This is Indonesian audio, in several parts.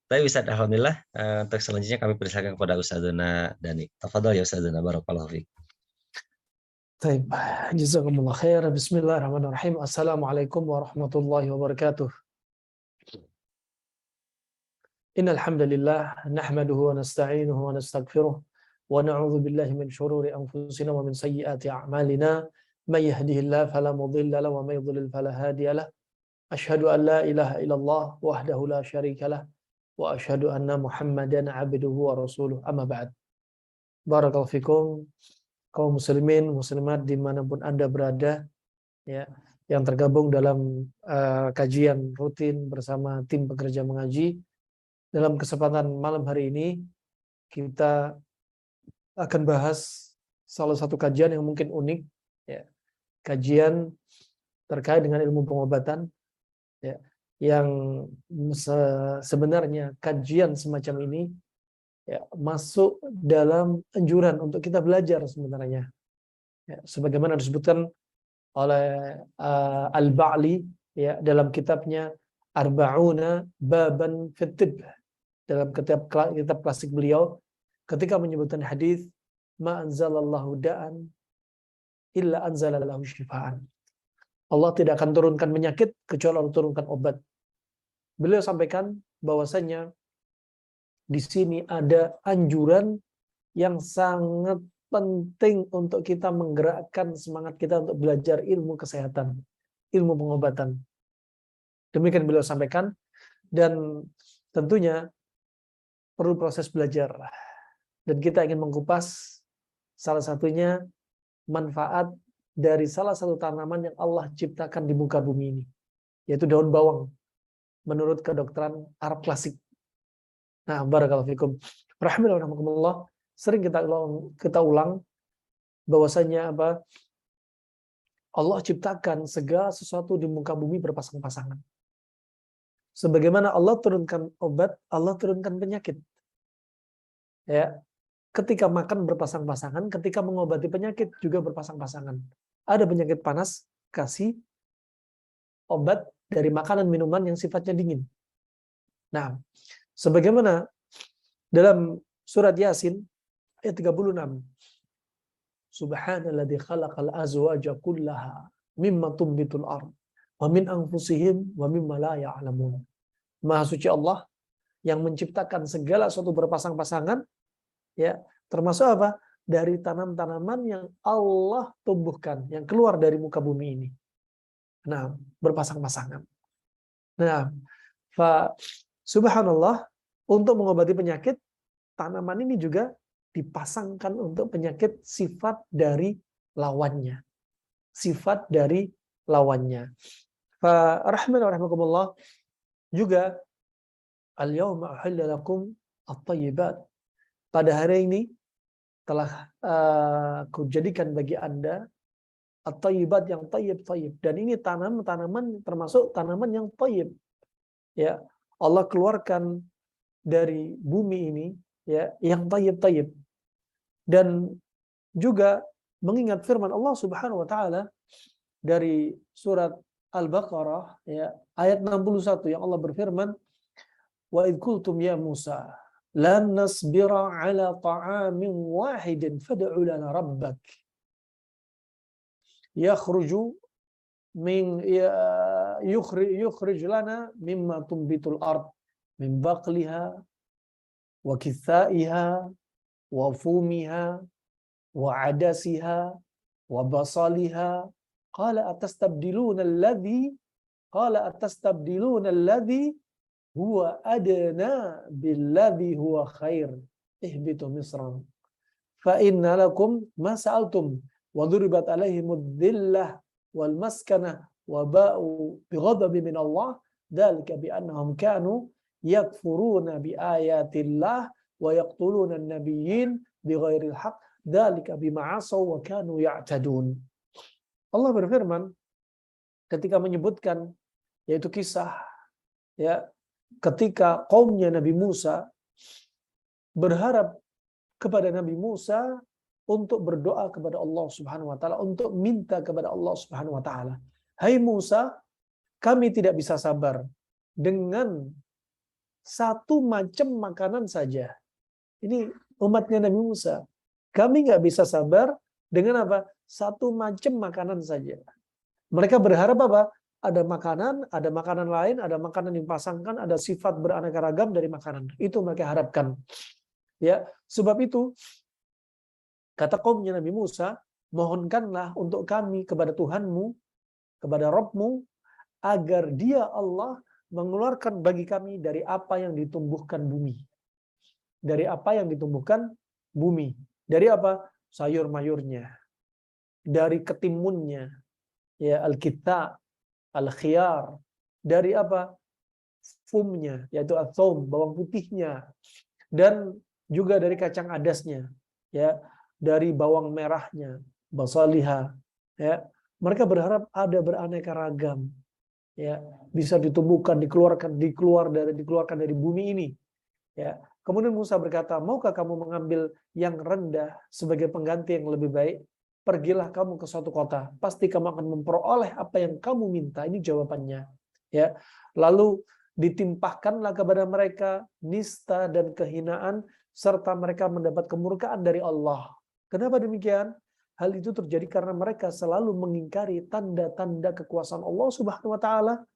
Tapi Ustaz, alhamdulillah, untuk selanjutnya kami persilakan kepada Ustazuna Dani. Tafadhol ya Ustazuna, barakallahu fiik. Baik, jazakumullah khair. Bismillahirrahmanirrahim. Assalamualaikum warahmatullahi wabarakatuh. Innal hamdalillah nahmaduhu wa nasta'inuhu wa nastaghfiruh wa na'udzu billahi min shururi anfusina wa min sayyiati a'malina. May yahdihillahu fala mudilla lahu wa may yudlil fala hadiya lahu. Asyhadu an la ilaha illallah wahdahu la syarika lah wa asyhadu anna Muhammadan 'abduhu wa rasuluh. Amma ba'd. Barakallahu fikum kaum muslimin muslimat dimanapun Anda berada, ya, yang tergabung dalam kajian rutin bersama tim pekerja mengaji. Dalam kesempatan malam hari ini kita akan bahas salah satu kajian yang mungkin unik, ya, kajian terkait dengan ilmu pengobatan, ya, yang sebenarnya kajian semacam ini, ya, masuk dalam anjuran untuk kita belajar sebenarnya, ya, sebagaimana disebutkan oleh Al-Ba'li, ya, dalam kitabnya Arba'una Baban fit Tibb, dalam kitab klasik beliau, ketika menyebutkan hadis ma anzalallahu da'an illa anzalalahu syifaan. Allah tidak akan turunkan penyakit kecuali Allah turunkan obat. Beliau sampaikan bahwasanya di sini ada anjuran yang sangat penting untuk kita menggerakkan semangat kita untuk belajar ilmu kesehatan, ilmu pengobatan. Demikian beliau sampaikan, dan tentunya perlu proses belajar. Dan kita ingin mengupas salah satunya manfaat dari salah satu tanaman yang Allah ciptakan di muka bumi ini, yaitu daun bawang, menurut kedokteran Arab klasik. Nah, barakallahu fikum. Rahimahullah, sering kita ulang bahwasanya apa? Allah ciptakan segala sesuatu di muka bumi berpasang-pasangan. Sebagaimana Allah turunkan obat, Allah turunkan penyakit. Ya, ketika makan berpasang-pasangan, ketika mengobati penyakit juga berpasang-pasangan. Ada penyakit panas, kasih obat dari makanan minuman yang sifatnya dingin. Nah, sebagaimana dalam surat Yasin ayat 36, Subhanalladzi khalaqal azwaja kullaha mimma tumbitul ardh wa min anfusihim wa mimma la ya'lamun. Maha suci Allah yang menciptakan segala sesuatu berpasang-pasangan, ya, termasuk apa? Dari tanam-tanaman yang Allah tumbuhkan, yang keluar dari muka bumi ini. Nah, berpasang-pasangan. Nah, subhanallah, untuk mengobati penyakit, tanaman ini juga dipasangkan untuk penyakit sifat dari lawannya. Sifat dari lawannya. Rahimahullah juga al-yawma uhilla lakum at-thayyibat. Pada hari ini telah aku jadikan bagi Anda at-thayyibat yang tayyib. Dan ini tanaman termasuk tanaman yang tayyib. Ya, Allah keluarkan dari bumi ini, ya, yang tayyib. Dan juga mengingat firman Allah Subhanahu wa taala dari surat Al-Baqarah, ya, ayat 61 yang Allah berfirman, wa idh qultum ya Musa lan nasbira ala ta'amin wahidin fad'u lana rabbak yakhruju min yukhrij lana mimma tumbitul ard min baqliha wa kithaiha wa fumiha wa adasiha wa basaliha qala atastabdiluna alladhi huwa adna billadhi huwa khair ihbitu misran fa inna lakum ma sa'altum wa duribat alaihimud dhillah wal maskanah wa ba'u bighadabin min Allah dzalika bi annahum kanu yakfuruna bi ayatillah wa yaqtuluna an-nabiyyin bighairil haqq dzalika bima 'asaw wa kanu ya'tadun. Allah berfirman ketika menyebutkan, yaitu kisah, ya, ketika kaumnya Nabi Musa berharap kepada Nabi Musa untuk berdoa kepada Allah Subhanahu wa taala, untuk minta kepada Allah Subhanahu wa taala. Hai Musa, kami tidak bisa sabar dengan satu macam makanan saja. Ini umatnya Nabi Musa. Kami nggak bisa sabar dengan apa? Satu macam makanan saja. Mereka berharap apa? Ada makanan lain, ada makanan yang dipasangkan, ada sifat beraneka ragam dari makanan. Itu mereka harapkan. Ya, sebab itu kata kaumnya Nabi Musa, mohonkanlah untuk kami kepada Tuhanmu, kepada Rabbmu, agar Dia Allah mengeluarkan bagi kami dari apa yang ditumbuhkan bumi. Dari apa yang ditumbuhkan bumi. Dari apa? Sayur-mayurnya. Dari ketimunnya. Ya, al-kita, al-khiyar. Dari apa? Fumnya, yaitu athom, bawang putihnya. Dan juga dari kacang adasnya. Ya, dari bawang merahnya, basaliha. Ya, mereka berharap ada beraneka ragam. Ya, bisa ditumbuhkan, dikeluarkan dari bumi ini. Ya. Kemudian Musa berkata, maukah kamu mengambil yang rendah sebagai pengganti yang lebih baik? Pergilah kamu ke suatu kota, pasti kamu akan memperoleh apa yang kamu minta. Ini jawabannya. Ya. Lalu ditimpahkanlah kepada mereka nista dan kehinaan, serta mereka mendapat kemurkaan dari Allah. Kenapa demikian? Hal itu terjadi karena mereka selalu mengingkari tanda-tanda kekuasaan Allah Subhanahu wa taala,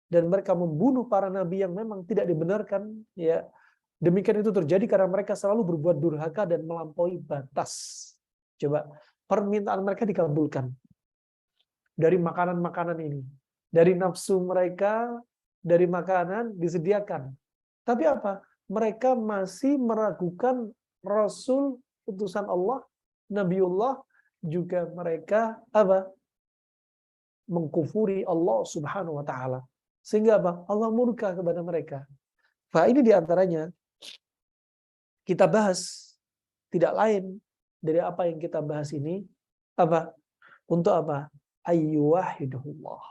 dan mereka membunuh para nabi yang memang tidak dibenarkan. Ya. Demikian itu terjadi karena mereka selalu berbuat durhaka dan melampaui batas. Coba, permintaan mereka dikabulkan dari makanan-makanan ini. Dari nafsu mereka, dari makanan disediakan. Tapi apa? Mereka masih meragukan Rasul utusan Allah, Nabiullah, juga mereka apa? Mengkufuri Allah Subhanahu wa taala. Sehingga apa? Allah murka kepada mereka. Ini diantaranya kita bahas tidak lain dari apa yang kita bahas ini apa? Untuk apa? Ayyuwahidullah.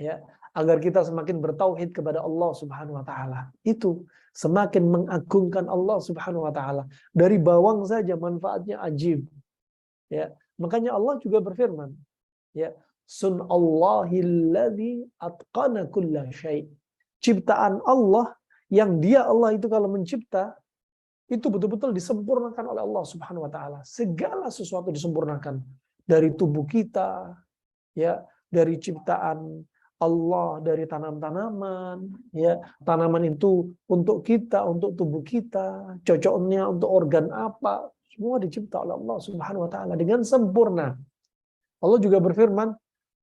Ya, agar kita semakin bertauhid kepada Allah Subhanahu wa taala. Itu semakin mengagungkan Allah Subhanahu wa taala. Dari bawang saja manfaatnya ajib. Ya, makanya Allah juga berfirman, ya, sunallahilladzi atqana kulla syai'. Ciptaan Allah yang Dia Allah itu kalau mencipta itu betul-betul disempurnakan oleh Allah Subhanahu wa taala. Segala sesuatu disempurnakan, dari tubuh kita, ya, dari ciptaan Allah, dari tanam-tanaman, ya, tanaman itu untuk kita, untuk tubuh kita, cocoknya untuk organ apa, semua dicipta oleh Allah Subhanahu wa taala dengan sempurna. Allah juga berfirman,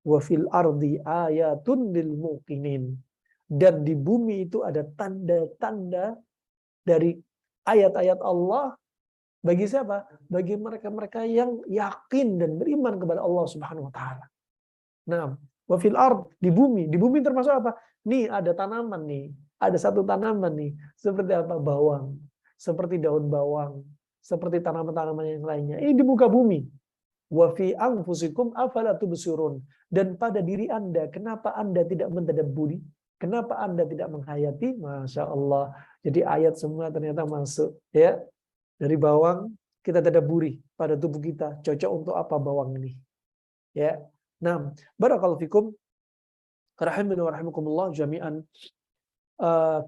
wa fil ardi ayatun lil muqinin. Dan di bumi itu ada tanda-tanda dari ayat-ayat Allah bagi siapa? Bagi mereka-mereka yang yakin dan beriman kepada Allah Subhanahu wa taala. Nah, wa fil ard, di bumi termasuk apa? Nih ada tanaman nih, ada satu tanaman nih, seperti apa? Bawang, seperti daun bawang, seperti tanaman-tanaman yang lainnya. Ini di muka bumi. Wa fi anfusikum afala tubsirun. Dan pada diri Anda, kenapa Anda tidak mentadabburi? Kenapa Anda tidak menghayati? Masya Allah. Jadi ayat semua ternyata masuk. Ya, dari bawang kita tadabburi pada tubuh kita. Cocok untuk apa bawang ini? Ya. Nah, barakallahu fikum. Rahimani wa rahimakumullah jami'an.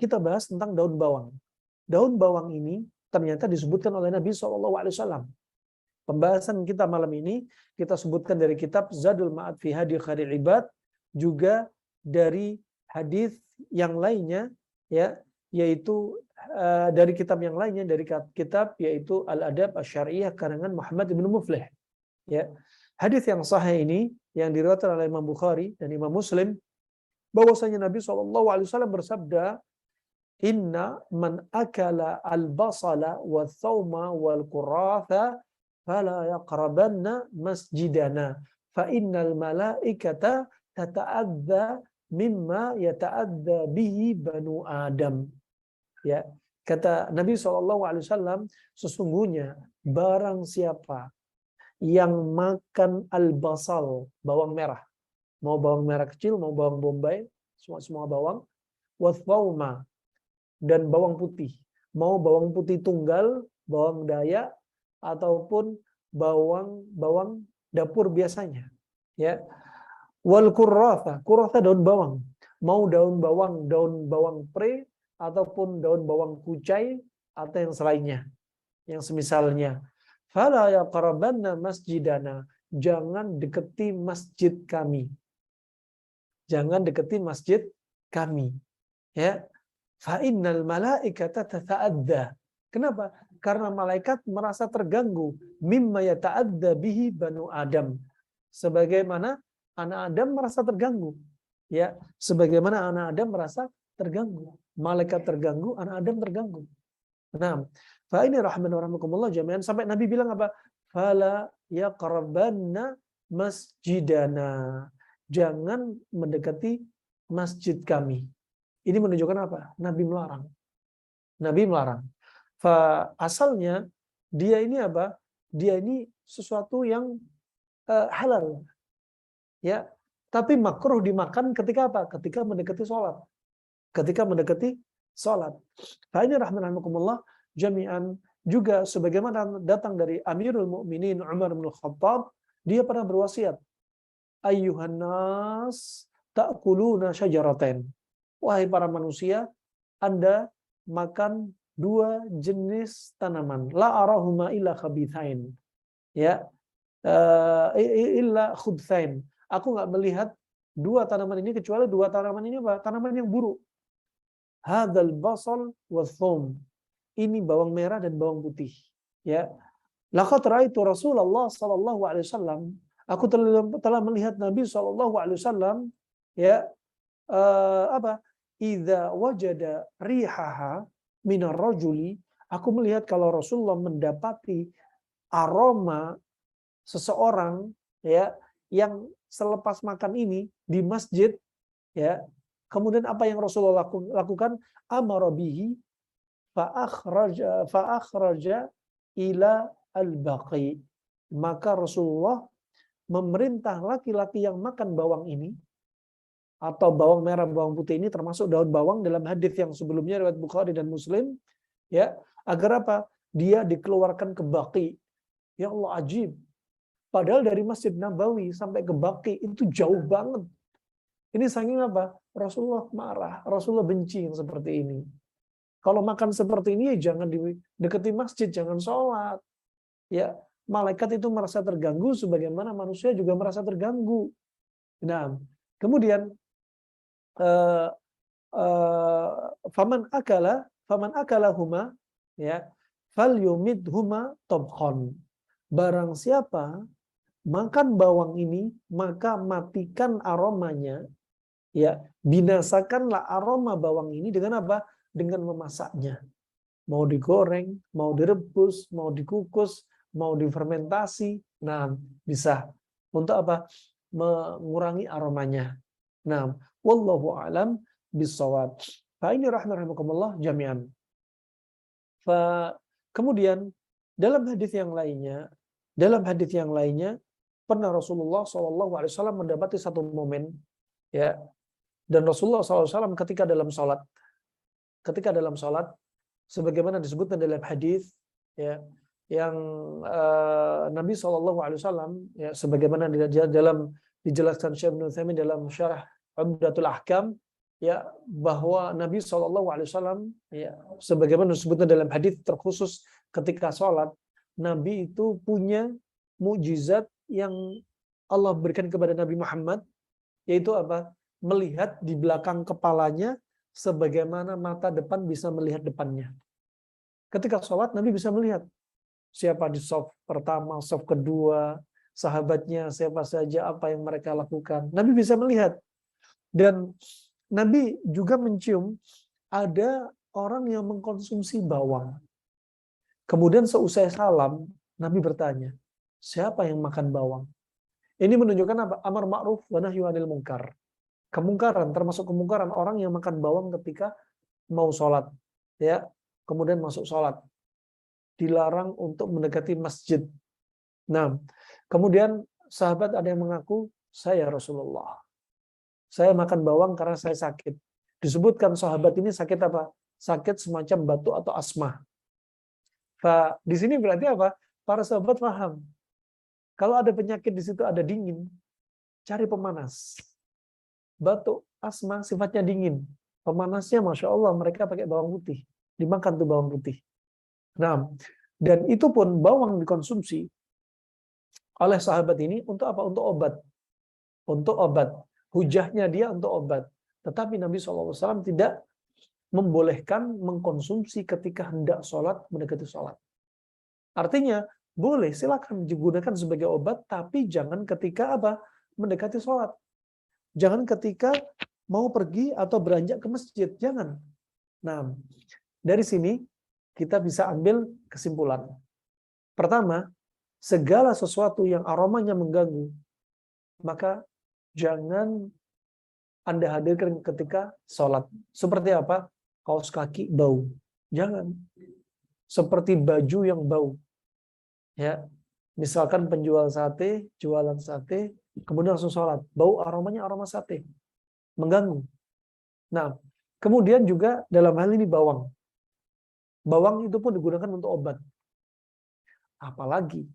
Kita bahas tentang daun bawang. Daun bawang ini ternyata disebutkan oleh Nabi SAW. Pembahasan kita malam ini kita sebutkan dari kitab Zadul Ma'ad fi Hadi Khairil Ibad, juga dari hadis yang lainnya, ya, yaitu dari kitab yang lainnya, dari kitab yaitu Al-Adab Asy-Syar'iyyah karangan Muhammad bin Muflih. Ya. Hadis yang sahih ini yang diriwayatkan oleh Imam Bukhari dan Imam Muslim, bahwasanya Nabi SAW bersabda, inna man akala al-basala wa thawma wal quratha fala yaqrabanna masjidana fa innal malaikata tata'adza mimma yata'adza bihi banu Adam. Ya, kata Nabi SAW, sesungguhnya barang siapa yang makan al-basal, bawang merah, mau bawang merah kecil, mau bawang bombay, semua bawang, wa thawma, dan bawang putih, mau bawang putih tunggal, bawang dayak, ataupun bawang dapur biasanya, ya, wal kurratha daun bawang, mau daun bawang pre ataupun daun bawang kucai atau yang selainnya, yang semisalnya. Fala yaqrabanna masjidana, jangan deketi masjid kami. Jangan deketi masjid kami. Ya. Fa innal malaikata tata'adda. Kenapa? Karena malaikat merasa terganggu mimma yata'adda bihi banu Adam. Sebagaimana anak Adam merasa terganggu. Ya, sebagaimana anak Adam merasa terganggu. Malaikat terganggu, anak Adam terganggu. Nah, fa ini rahman wa rahmakumullah jami'an, sampai Nabi bilang apa? Fala yaqrabanna masjidana. Jangan mendekati masjid kami. Ini menunjukkan apa? Nabi melarang. Nabi melarang. Asalnya dia ini apa? Dia ini sesuatu yang halal. Ya. Tapi makruh dimakan ketika apa? Ketika mendekati sholat. Ketika mendekati sholat. Fa ini rahmanakumullah jami'an, juga sebagaimana datang dari Amirul Mukminin Umar bin Khattab, dia pernah berwasiat, ayyuhan nas ta'kuluna syajaratain. Wahai para manusia, Anda makan dua jenis tanaman. La arahuma illa khabithain. Ya. Illa khubthain. Aku nggak melihat dua tanaman ini kecuali dua tanaman ini apa? Tanaman yang buruk. Hadzal basal wa thum. Ini bawang merah dan bawang putih. Ya. Laqad ra'aitu Rasulullah sallallahu alaihi wasallam. Aku telah melihat Nabi sallallahu alaihi wasallam, ya, apa? Idza wajada rihaha minar rajuli, aku melihat kalau Rasulullah mendapati aroma seseorang, ya, yang selepas makan ini di masjid, ya, kemudian apa yang Rasulullah lakukan? Amara bihi fa akhraja ila al-baqi. Maka Rasulullah memerintah laki-laki yang makan bawang ini, atau bawang merah, bawang putih ini termasuk daun bawang dalam hadis yang sebelumnya riwayat Bukhari dan Muslim, ya, agar apa? Dia dikeluarkan ke Baqi. Ya Allah, ajib. Padahal dari Masjid Nabawi sampai ke Baqi itu jauh banget. Ini saking apa? Rasulullah marah, Rasulullah benci yang seperti ini. Kalau makan seperti ini ya jangan deketi masjid, jangan sholat. Ya, malaikat itu merasa terganggu sebagaimana manusia juga merasa terganggu. Nah, kemudian faman akala huma, ya, falyumidhuma tabkhan. Barang siapa makan bawang ini, maka matikan aromanya, ya, binasakanlah aroma bawang ini dengan apa? Dengan memasaknya. Mau digoreng, mau direbus, mau dikukus, mau difermentasi. Nah, bisa. Untuk apa? Mengurangi aromanya. Nah, wallahu a'lam bissawab. Fa ini rahmatullah jami'an. Kemudian dalam hadis yang lainnya, pernah Rasulullah SAW mendapati satu momen, ya, dan Rasulullah SAW ketika dalam sholat, sebagaimana disebutkan dalam hadis, ya, yang Nabi SAW, ya, sebagaimana dalam dijelaskan Syekh Ibnu Utsaimin dalam syarah Umdatul Ahkam, ya, bahwa Nabi SAW, ya, sebagaimana disebutkan dalam hadis terkhusus ketika sholat, Nabi itu punya mukjizat yang Allah berikan kepada Nabi Muhammad, yaitu apa? Melihat di belakang kepalanya sebagaimana mata depan bisa melihat depannya. Ketika sholat, Nabi bisa melihat siapa di shaf pertama, shaf kedua, sahabatnya siapa saja, apa yang mereka lakukan. Nabi bisa melihat. Dan Nabi juga mencium ada orang yang mengkonsumsi bawang. Kemudian seusai salam, Nabi bertanya, siapa yang makan bawang? Ini menunjukkan apa? Amar ma'ruf wa nahyu 'anil munkar. Kemungkaran, termasuk kemungkaran orang yang makan bawang ketika mau sholat, ya, kemudian masuk sholat, dilarang untuk mendekati masjid. Nah, kemudian sahabat ada yang mengaku, saya Rasulullah, saya makan bawang karena saya sakit. Disebutkan sahabat ini sakit apa? Sakit semacam batuk atau asma. Di sini berarti apa? Para sahabat paham. Kalau ada penyakit di situ, ada dingin, cari pemanas. batuk, asma sifatnya dingin. Pemanasnya Masya Allah mereka pakai bawang putih. Dimakan tuh bawang putih. Nah, dan itu pun bawang dikonsumsi oleh sahabat ini untuk apa? Untuk obat. Untuk obat. Hujahnya dia untuk obat. Tetapi Nabi SAW tidak membolehkan mengkonsumsi ketika hendak sholat, mendekati sholat. Artinya, boleh silakan digunakan sebagai obat, tapi jangan ketika apa? Mendekati sholat. Jangan ketika mau pergi atau beranjak ke masjid. Jangan. Nah, dari sini kita bisa ambil kesimpulan. Pertama, segala sesuatu yang aromanya mengganggu, maka jangan Anda hadirkan ketika sholat. Seperti apa? Kaos kaki bau. Jangan. Seperti baju yang bau. Ya, misalkan penjual sate, jualan sate, kemudian langsung sholat. Bau aromanya aroma sate. Mengganggu. Nah, kemudian juga dalam hal ini bawang. Bawang itu pun digunakan untuk obat. Apalagi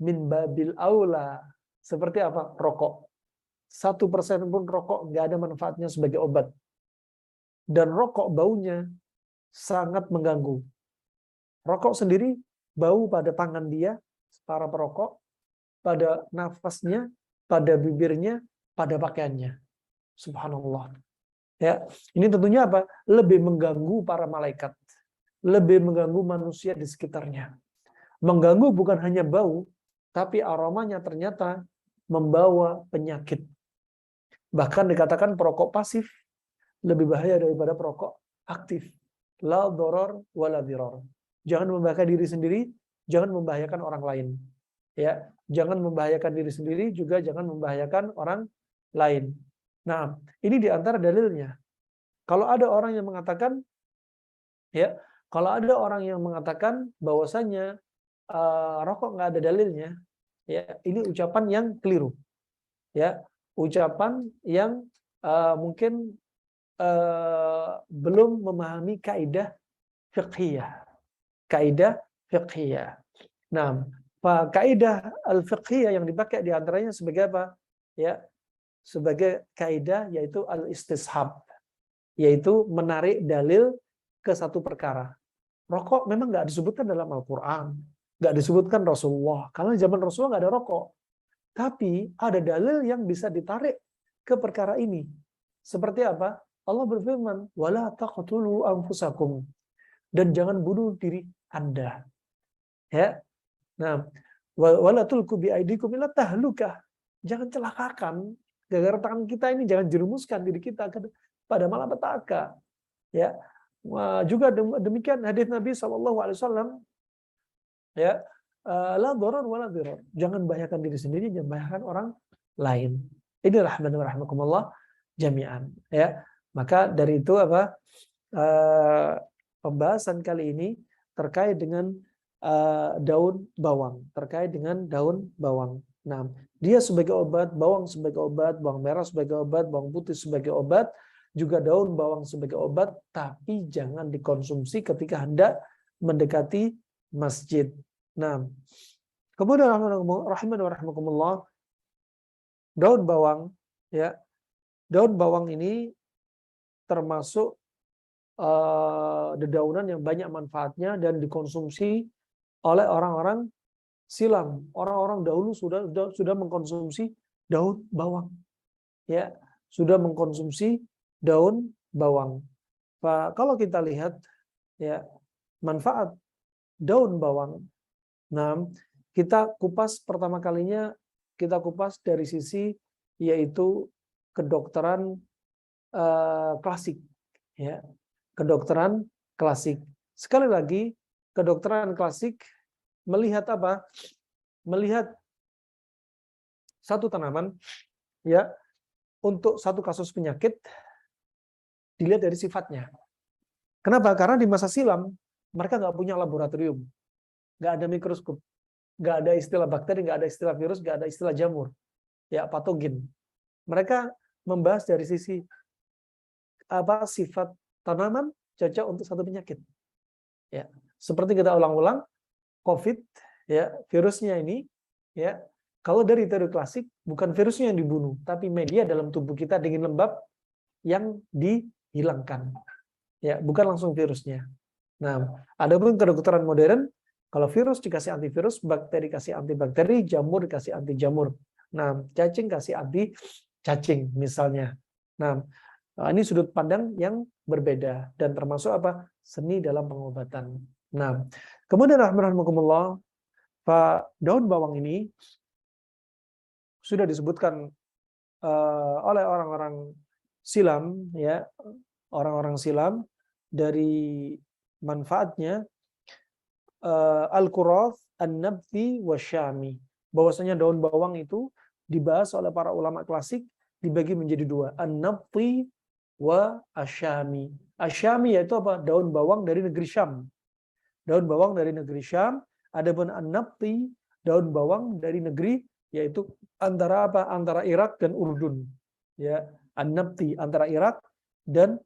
min babil aula. Seperti apa? Rokok. 1% pun rokok nggak ada manfaatnya sebagai obat. Dan rokok baunya sangat mengganggu. Rokok sendiri bau pada tangan dia, para perokok, pada nafasnya, pada bibirnya, pada pakaiannya. Subhanallah. Ya, ini tentunya apa? Lebih mengganggu para malaikat, lebih mengganggu manusia di sekitarnya. Mengganggu bukan hanya bau, tapi aromanya ternyata membawa penyakit. Bahkan dikatakan perokok pasif lebih bahaya daripada perokok aktif. La doror wala diror. Jangan membahayakan diri sendiri, jangan membahayakan orang lain. Ya, jangan membahayakan diri sendiri, juga jangan membahayakan orang lain. Nah, ini di antara dalilnya. Kalau ada orang yang mengatakan, ya, kalau ada orang yang mengatakan bahwasanya rokok nggak ada dalilnya, ya, ini ucapan yang keliru. Ya, ucapan yang mungkin belum memahami kaidah fiqhiyah. Kaidah fiqhiyah. Nah, kaidah al-fiqhiyah yang dipakai di antaranya sebagai apa? Ya, sebagai kaidah yaitu al-istishab, yaitu menarik dalil ke satu perkara. Rokok memang nggak disebutkan dalam Al-Quran, nggak disebutkan Rasulullah, karena zaman Rasulullah nggak ada rokok. Tapi ada dalil yang bisa ditarik ke perkara ini. Seperti apa? Allah berfirman, "Wala taqtulu anfusakum." Dan jangan bunuh diri Anda. Ya. Nah, wala tulqu biaidikum ila tahlukah. Jangan celakakan gara-gara tangan kita ini, jangan jerumuskan diri kita pada malapetaka. Ya. Juga demikian hadis Nabi SAW, ya, la dharar wala dhirar. Jangan bahayakan diri sendiri, jangan bahayakan orang lain. Ini rahmatullah jami'an, ya. Maka dari itu apa? Pembahasan kali ini terkait dengan daun bawang, terkait dengan daun bawang. Nah, dia sebagai obat, bawang sebagai obat, bawang merah sebagai obat, bawang putih sebagai obat, juga daun bawang sebagai obat, tapi jangan dikonsumsi ketika hendak mendekati masjid. Nah, kemudian rahimakumullah, daun bawang, ya, daun bawang ini termasuk dedaunan yang banyak manfaatnya dan dikonsumsi oleh orang-orang silam. Orang-orang dahulu sudah mengkonsumsi daun bawang, ya, sudah mengkonsumsi daun bawang. Kalau kita lihat, ya, manfaat daun bawang, nah, kita kupas pertama kalinya, kita kupas dari sisi yaitu kedokteran klasik, ya, kedokteran klasik. Sekali lagi, kedokteran klasik melihat apa? Melihat satu tanaman, ya, untuk satu kasus penyakit dilihat dari sifatnya. Kenapa? Karena di masa silam mereka nggak punya laboratorium, nggak ada mikroskop, nggak ada istilah bakteri, nggak ada istilah virus, nggak ada istilah jamur, ya, patogen. Mereka membahas dari sisi apa sifat tanaman cocok untuk satu penyakit. Ya, seperti kita ulang-ulang, COVID, ya, virusnya ini, ya, Kalau dari teori klasik, bukan virusnya yang dibunuh, tapi media dalam tubuh kita dingin lembab yang dihilangkan. Ya, bukan langsung virusnya. Nah, adapun kedokteran modern, kalau virus dikasih antivirus, bakteri kasih antibakteri, jamur dikasih anti jamur. Nah, cacing kasih anti cacing misalnya. Nah, ini sudut pandang yang berbeda dan termasuk apa? Seni dalam pengobatan. Nah, kemudian rahmatullah, Pak, daun bawang ini sudah disebutkan oleh orang-orang silam, ya, orang-orang silam dari manfaatnya al-qurath, an-nabti, wasyami. Bahwasanya daun bawang itu dibahas oleh para ulama klasik dibagi menjadi dua, an-nabti wa asyami. Asyami yaitu apa? Daun bawang dari negeri Syam. Daun bawang dari negeri Syam. Adapun an-nabti, daun bawang dari negeri yaitu antara apa? Antara Irak dan Urdun. Ya, an-nabti antara Irak dan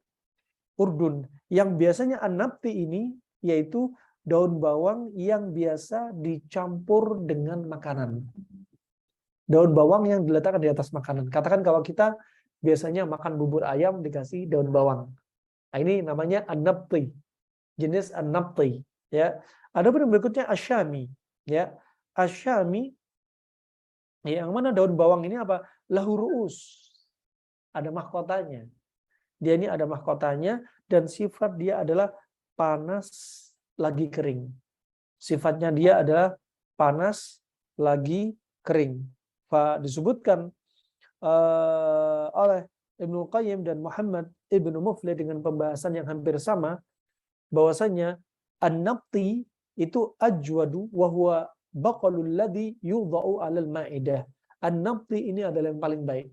Urdun. Yang biasanya an-nabti ini yaitu daun bawang yang biasa dicampur dengan makanan. Daun bawang yang diletakkan di atas makanan. Katakan kalau kita biasanya makan bubur ayam dikasih daun bawang. Nah, ini namanya an-nabti. Jenis an-nabti, ya. Adapun yang berikutnya asyami, ya. Asyami yang mana daun bawang ini apa? Lahu ru'us. Ada mahkotanya. Dia ini ada mahkotanya dan sifat dia adalah panas lagi kering. Sifatnya dia adalah panas lagi kering. Disebutkan oleh Ibnu Qayyim dan Muhammad Ibnu Muflih dengan pembahasan yang hampir sama, bahwasanya an-nabti itu ajwadu wa huwa baqalul ladzi yudha'u 'alal ma'idah. An-nabti ini adalah yang paling baik.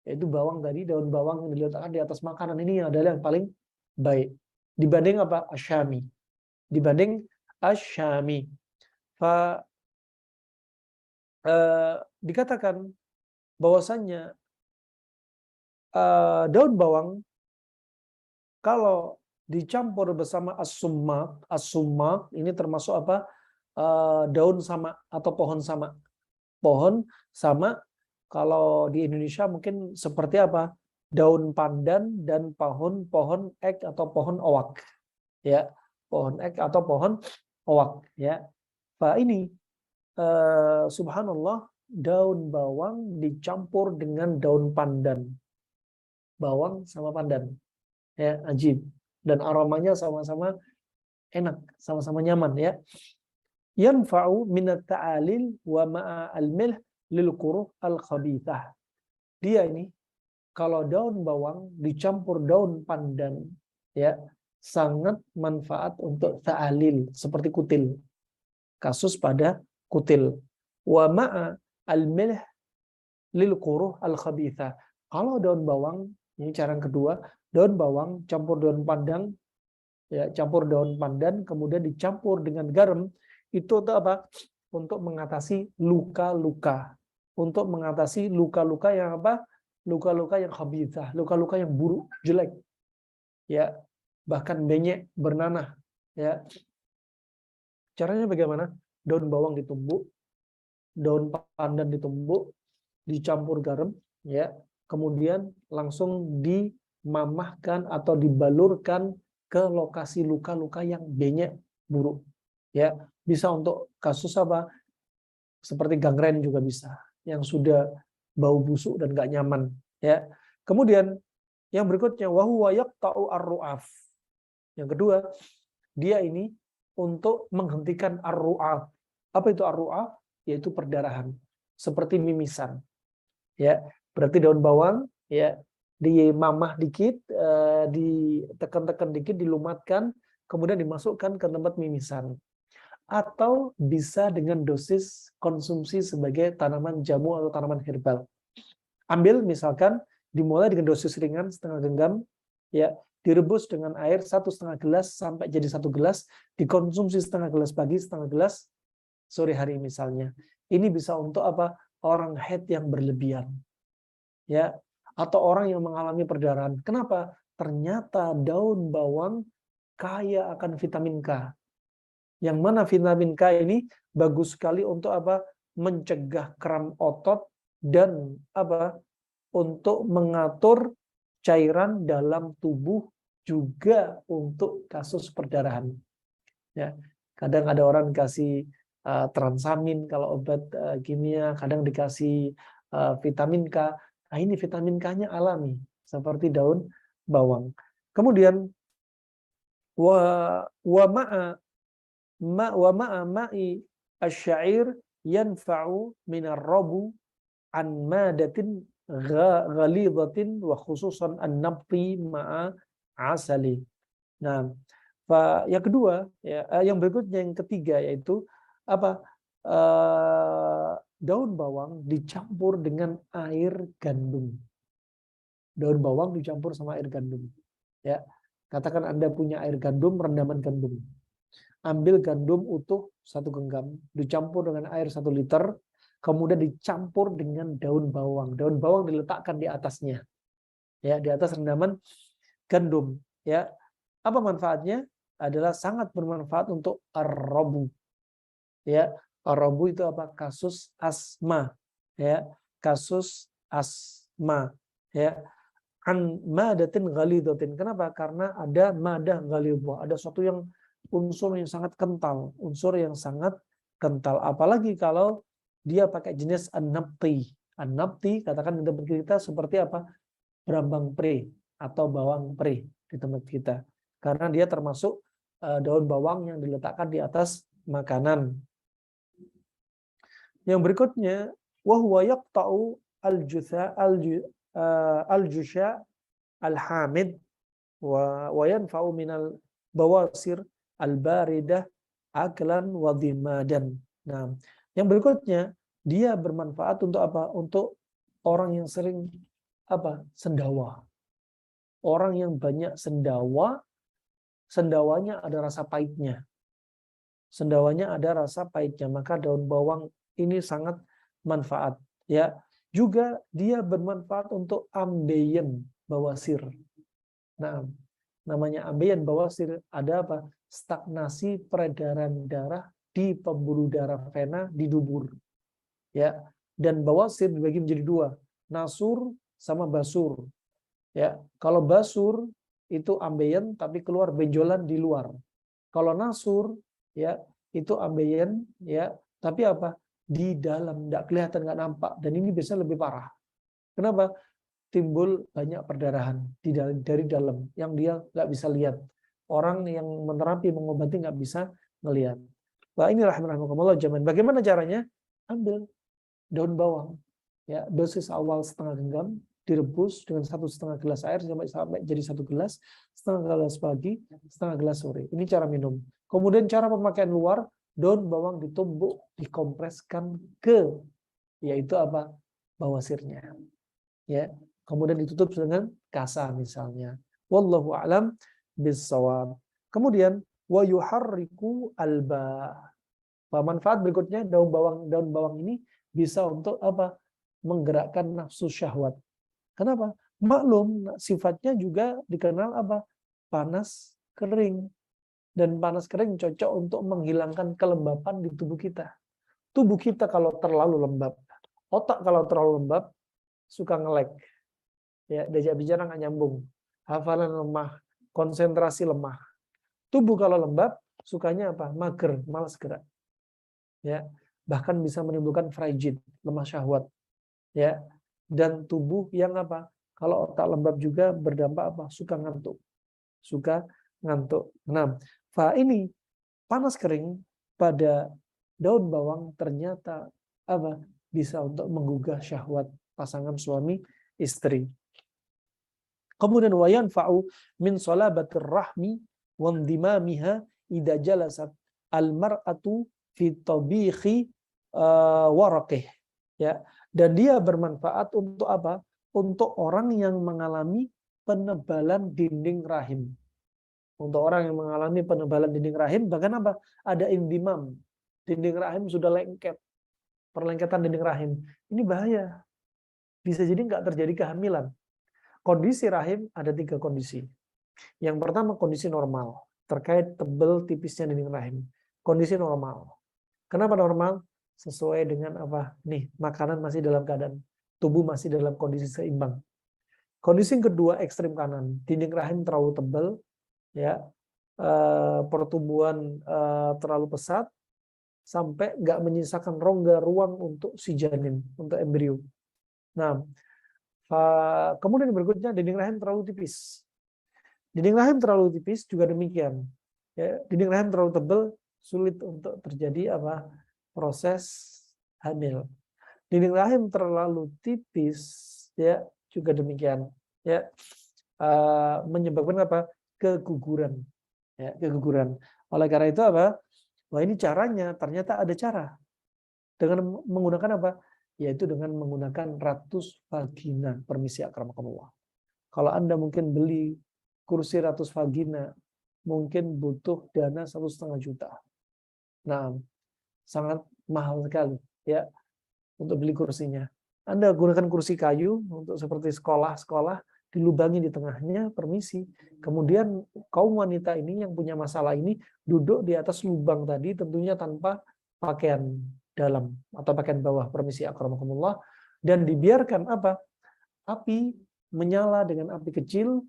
Yaitu bawang tadi, daun bawang yang diletakkan di atas makanan ini adalah yang paling baik. Dibanding apa? Asyami. Dibanding asyami. Dikatakan bahwasannya daun bawang kalau dicampur bersama as-summak ini termasuk apa? Daun sama atau pohon sama. Pohon sama kalau di Indonesia mungkin seperti apa? Daun pandan dan pohon ek atau pohon owak. Ya, pohon ek atau pohon owak, ya. Ini subhanallah, daun bawang dicampur dengan daun pandan. Bawang sama pandan. Ya, ajib. Dan aromanya sama-sama enak, sama-sama nyaman, ya. Yanfa'u minat ta'alil wa ma'a al-milh lil quruh al-khabithah. Dia ini kalau daun bawang dicampur daun pandan, ya, sangat manfaat untuk ta'alil seperti kutil. Kasus pada kutil. Wa ma'a al-milh lil quruh al-khabithah. Kalau daun bawang, ini cara yang kedua, daun bawang campur daun pandan, ya, campur daun pandan kemudian dicampur dengan garam, itu untuk apa? Untuk mengatasi luka-luka. Untuk mengatasi luka-luka yang apa? Luka-luka yang khabithah, luka-luka yang buruk, jelek. Ya, bahkan benyek, bernanah, ya. Caranya bagaimana? Daun bawang ditumbuk, daun pandan ditumbuk, dicampur garam, ya. Kemudian langsung dimamahkan atau dibalurkan ke lokasi luka-luka yang benyek, buruk. Ya, bisa untuk kasus apa? Seperti gangren juga bisa, yang sudah bau busuk dan gak nyaman, ya. Kemudian yang berikutnya wahuwa yaqta'u ar-ru'af. Yang kedua, dia ini untuk menghentikan ar-ru'af. Apa itu ar-ru'af? Yaitu perdarahan, seperti mimisan. Ya, berarti daun bawang, ya, dimamah dikit, ditekan-tekan dikit, dilumatkan, kemudian dimasukkan ke tempat mimisan. Atau bisa dengan dosis konsumsi sebagai tanaman jamu atau tanaman herbal. Ambil misalkan dimulai dengan dosis ringan setengah genggam, ya, direbus dengan air 1,5 gelas sampai jadi 1 gelas, dikonsumsi setengah gelas pagi, setengah gelas sore hari misalnya. Ini bisa untuk apa? Orang haid yang berlebihan, ya, atau orang yang mengalami perdarahan. Kenapa? Ternyata daun bawang kaya akan vitamin K. Yang mana vitamin K ini bagus sekali untuk apa? mencegah kram otot dan apa? Untuk mengatur cairan dalam tubuh, juga untuk kasus perdarahan. Ya, kadang ada orang kasih transamin kalau obat kimia, kadang dikasih vitamin K. Nah, ini vitamin K-nya alami seperti daun bawang. Kemudian wa ma'a ma'i asyair yanfa'u minar rabu an madatin ghalidhatin wa khususan an-nabti ma'a asali. Nah, yang kedua ya, yang berikutnya yang ketiga yaitu apa? Daun bawang dicampur dengan air gandum. Daun bawang dicampur sama air gandum. Ya, katakan Anda punya air gandum, rendaman gandum. Ambil gandum utuh 1 genggam, dicampur dengan air 1 liter, kemudian dicampur dengan daun bawang. Daun bawang diletakkan di atasnya, ya, di atas rendaman gandum. Ya, apa manfaatnya? Adalah sangat bermanfaat untuk ar-rabu. Ya, ar-rabu itu apa? Kasus asma. Ya, kasus asma. Ya, an madatin ghalidatin. Kenapa? Karena ada madah ghalidhah, ada suatu yang unsur yang sangat kental, Apalagi kalau dia pakai jenis an-nabti. An-nabti katakan di tempat kita seperti apa? Brambang pre atau bawang pre di tempat kita. Karena dia termasuk daun bawang yang diletakkan di atas makanan. Yang berikutnya, wahwa yaqta'u al-jusha al-hamid wa yanfa'u minal bawasir al-baridah aklan wa dhimadan. Nah, yang berikutnya, dia bermanfaat untuk apa? Untuk orang yang sering apa? Sendawa. Orang yang banyak sendawa, sendawanya ada rasa pahitnya. Maka daun bawang ini sangat manfaat, ya. Juga dia bermanfaat untuk ambeien bawasir. Nah, namanya ambeien bawasir ada apa? Stagnasi peredaran darah di pembuluh darah vena di dubur. Ya. Dan bawasir dibagi menjadi 2, nasur sama basur. Ya, kalau basur itu ambeien tapi keluar benjolan di luar. Kalau nasur ya itu ambeien ya, tapi apa? Di dalam, enggak kelihatan, enggak nampak, dan ini biasanya lebih parah. Kenapa? Timbul banyak perdarahan dari dalam yang dia nggak bisa lihat. Orang yang menerapi mengobati nggak bisa melihat. Wah, inilah rahimahumullah zaman. Bagaimana caranya? Ambil daun bawang, ya, dosis awal 1/2 genggam, direbus dengan 1,5 gelas air sampai jadi 1 gelas, 1/2 gelas pagi, 1/2 gelas sore. Ini cara minum. Kemudian cara pemakaian luar, daun bawang ditumbuk, dikompreskan ke, yaitu apa? Bawasirnya. Ya, kemudian ditutup dengan kasa misalnya. Wallahu a'lam bissawab. Kemudian wa yuharriku alba. Manfaat berikutnya, daun bawang ini bisa untuk apa? Menggerakkan nafsu syahwat. Kenapa? Maklum sifatnya juga dikenal apa? Panas kering. Dan panas kering cocok untuk menghilangkan kelembapan di tubuh kita. Tubuh kita kalau terlalu lembab, otak kalau terlalu lembab, suka nge-lag. Ya, diajak bicara nggak nyambung. Hafalan lemah, konsentrasi lemah. Tubuh kalau lembab, sukanya apa? Mager, malas gerak. Ya, bahkan bisa menimbulkan frigid, lemah syahwat. Ya, dan tubuh yang apa? Kalau otak lembab juga berdampak apa? Suka ngantuk. Nah, ini panas kering pada daun bawang ternyata apa? Bisa untuk menggugah syahwat pasangan suami istri. Kemudian wayanfa'u min salabatir rahmi wa indimamiha idza jalasat al-mar'atu fi tabikhi waraqih. Ya, dan dia bermanfaat untuk apa? Untuk orang yang mengalami penebalan dinding rahim. Untuk orang yang mengalami penebalan dinding rahim, bahkan apa? Ada indimam. Dinding rahim sudah lengket. Perlengketan dinding rahim. Ini bahaya. Bisa jadi nggak terjadi kehamilan. Kondisi rahim ada 3 kondisi. Yang pertama kondisi normal. Terkait tebal tipisnya dinding rahim. Kondisi normal. Kenapa normal? sesuai dengan apa? Nih, makanan masih dalam keadaan, tubuh masih dalam kondisi seimbang. Kondisi yang kedua, ekstrim kanan, dinding rahim terlalu tebal, ya, pertumbuhan terlalu pesat, sampai nggak menyisakan rongga ruang untuk si janin, untuk embrio. Nah, kemudian berikutnya dinding rahim terlalu tipis. Dinding rahim terlalu tipis juga demikian. Ya, dinding rahim terlalu tebal, sulit untuk terjadi apa? Proses hamil. Dinding rahim terlalu tipis, ya juga demikian. Ya, menyebabkan apa? Keguguran. Ya, keguguran. Oleh karena itu apa? Wah, ini caranya, ternyata ada cara. Dengan menggunakan apa? Yaitu dengan menggunakan ratus vagina. Permisi akramakumullah. Kalau Anda mungkin beli kursi ratus vagina, mungkin butuh dana 1,5 juta. Nah, sangat mahal sekali ya untuk beli kursinya. Anda gunakan kursi kayu untuk seperti sekolah-sekolah, dilubangi di tengahnya, permisi. Kemudian kaum wanita ini yang punya masalah ini duduk di atas lubang tadi, tentunya tanpa pakaian dalam atau pakaian bawah, permisi akramakumullah, dan dibiarkan apa? Api menyala dengan api kecil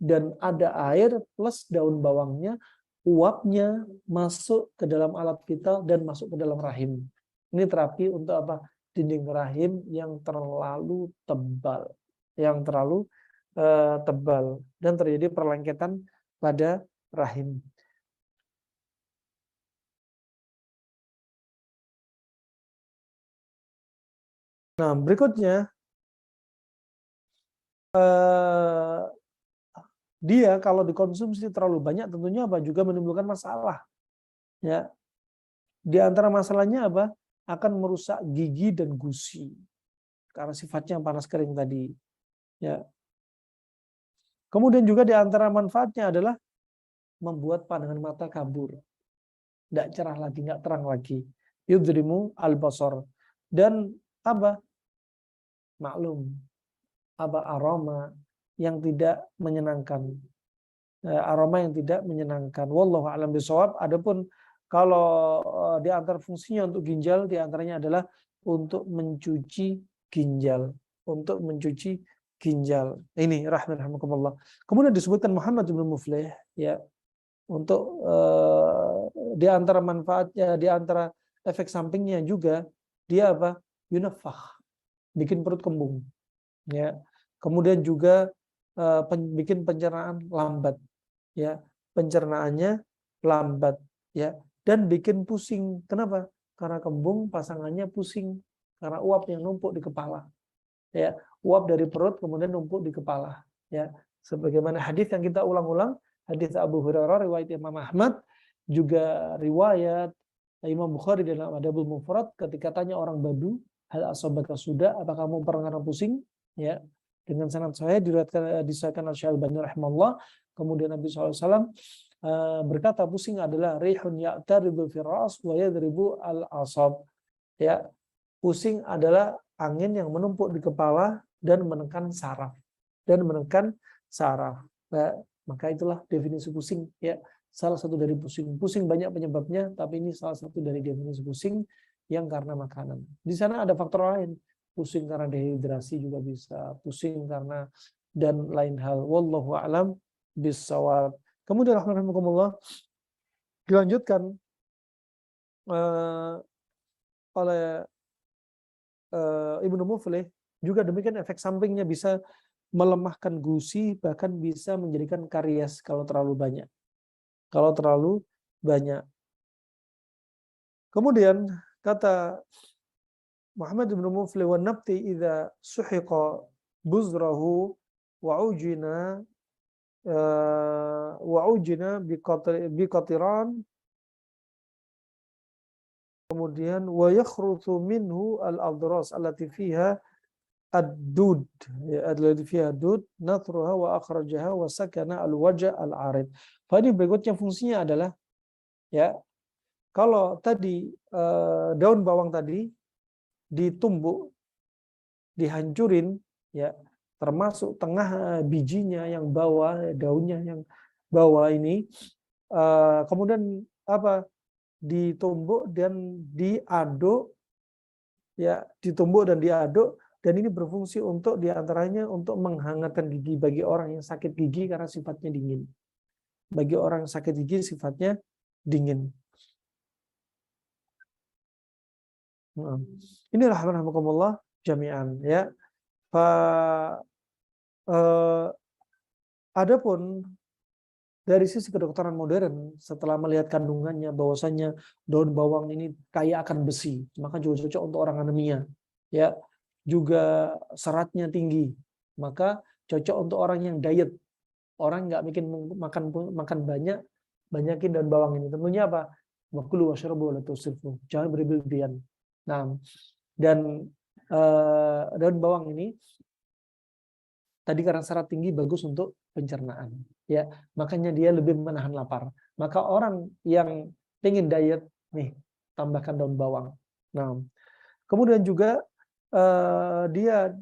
dan ada air plus daun bawangnya, uapnya masuk ke dalam alat vital dan masuk ke dalam rahim. Ini terapi untuk apa? Dinding rahim yang terlalu tebal, tebal dan terjadi perlengketan pada rahim. Nah, berikutnya dia kalau dikonsumsi terlalu banyak tentunya apa? Juga menimbulkan masalah. Ya, di antara masalahnya apa? Akan merusak gigi dan gusi karena sifatnya panas kering tadi. Ya. Kemudian juga di antara manfaatnya adalah membuat pandangan mata kabur. Tidak cerah lagi, nggak terang lagi. Yudrimu al-basar. Dan apa? Maklum. Apa aroma yang tidak menyenangkan. Aroma yang tidak menyenangkan. Wallahu a'lam bishawab. Adapun kalau di antara fungsinya untuk ginjal, di antaranya adalah untuk mencuci ginjal. Untuk mencuci ginjal. Ini rahmatullah. Kemudian disebutkan Muhammad bin Muflih, ya, untuk di antara manfaatnya, di antara efek sampingnya juga dia apa? Yunaffah, bikin perut kembung, ya. Kemudian juga bikin pencernaan lambat, ya, pencernaannya lambat, ya, dan bikin pusing. Kenapa? Karena kembung pasangannya pusing karena uap yang numpuk di kepala, ya, uap dari perut kemudian numpuk di kepala, ya, sebagaimana hadis yang kita ulang-ulang, hadis Abu Hurairah riwayat Imam Ahmad, juga riwayat Imam Bukhari dalam Adabul Mufrad, ketika tanya orang Badu, hal asabaka sudah, apa kamu pernah pusing, ya, dengan sanad sahih diriwayatkan Al-Syalbani rahimahullah. Kemudian Nabi SAW berkata, pusing adalah rihun ya'taridu fi ras wa yadribu al-asab, ya, pusing adalah angin yang menumpuk di kepala dan menekan saraf. Nah, maka itulah definisi pusing, ya. Salah satu dari pusing. Pusing banyak penyebabnya, tapi ini salah satu dari definisi pusing yang karena makanan. Di sana ada faktor lain. Pusing karena dehidrasi juga bisa. Pusing karena dan lain hal. Wallahu a'lam bishawab. Kemudian rahmatullah dilanjutkan oleh Ibnu Muflih, juga demikian efek sampingnya bisa melemahkan gusi, bahkan bisa menjadikan karies kalau terlalu banyak. Kemudian kata Muhammad bin Muflih, wa nabti idza suhiqa buzrahu wa ujina biqatiran, kemudian wa yakhruthu minhu al-adras allati fiha ad-dud, ya, allati fiha dud nathruha wa akhrajaha wa sakana al-waja al-arid. Jadi berikutnya fungsinya adalah, ya, kalau tadi daun bawang tadi ditumbuk, dihancurin, ya, termasuk tengah bijinya yang bawah, daunnya yang bawah ini, kemudian apa? Ditumbuk dan diaduk ya ditumbuk dan diaduk, dan ini berfungsi untuk diantaranya untuk menghangatkan gigi bagi orang yang sakit gigi karena sifatnya dingin. Bagi orang yang sakit gigi sifatnya dingin. Inilah rahmatullah jami'an ya. Adapun dari sisi kedokteran modern, setelah melihat kandungannya bahwasanya daun bawang ini kaya akan besi, maka juga cocok untuk orang anemia. Ya, juga seratnya tinggi, maka cocok untuk orang yang diet. Orang nggak bikin makan banyak, banyakin daun bawang ini. Tentunya apa? Wakulu washrabu wala tusrifu. Jangan berlebihan. Nah, dan daun bawang ini tadi karena serat tinggi bagus untuk pencernaan, ya. Makanya dia lebih menahan lapar. Maka orang yang ingin diet, nih, tambahkan daun bawang. Nah, kemudian juga dia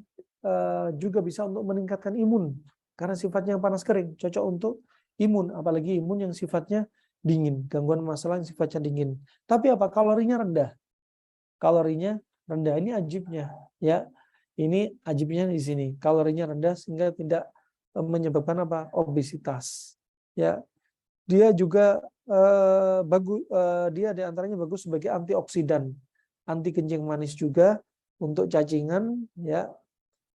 juga bisa untuk meningkatkan imun karena sifatnya yang panas kering, cocok untuk imun, apalagi imun yang sifatnya dingin, gangguan masalah yang sifatnya dingin. Tapi apa? Kalorinya rendah. Kalorinya rendah, ini ajibnya, ya. Ini ajibnya di sini, kalorinya rendah sehingga tidak menyebabkan apa? Obesitas. Ya, dia juga bagus, dia diantaranya bagus sebagai antioksidan, anti kencing manis juga untuk cacingan, ya.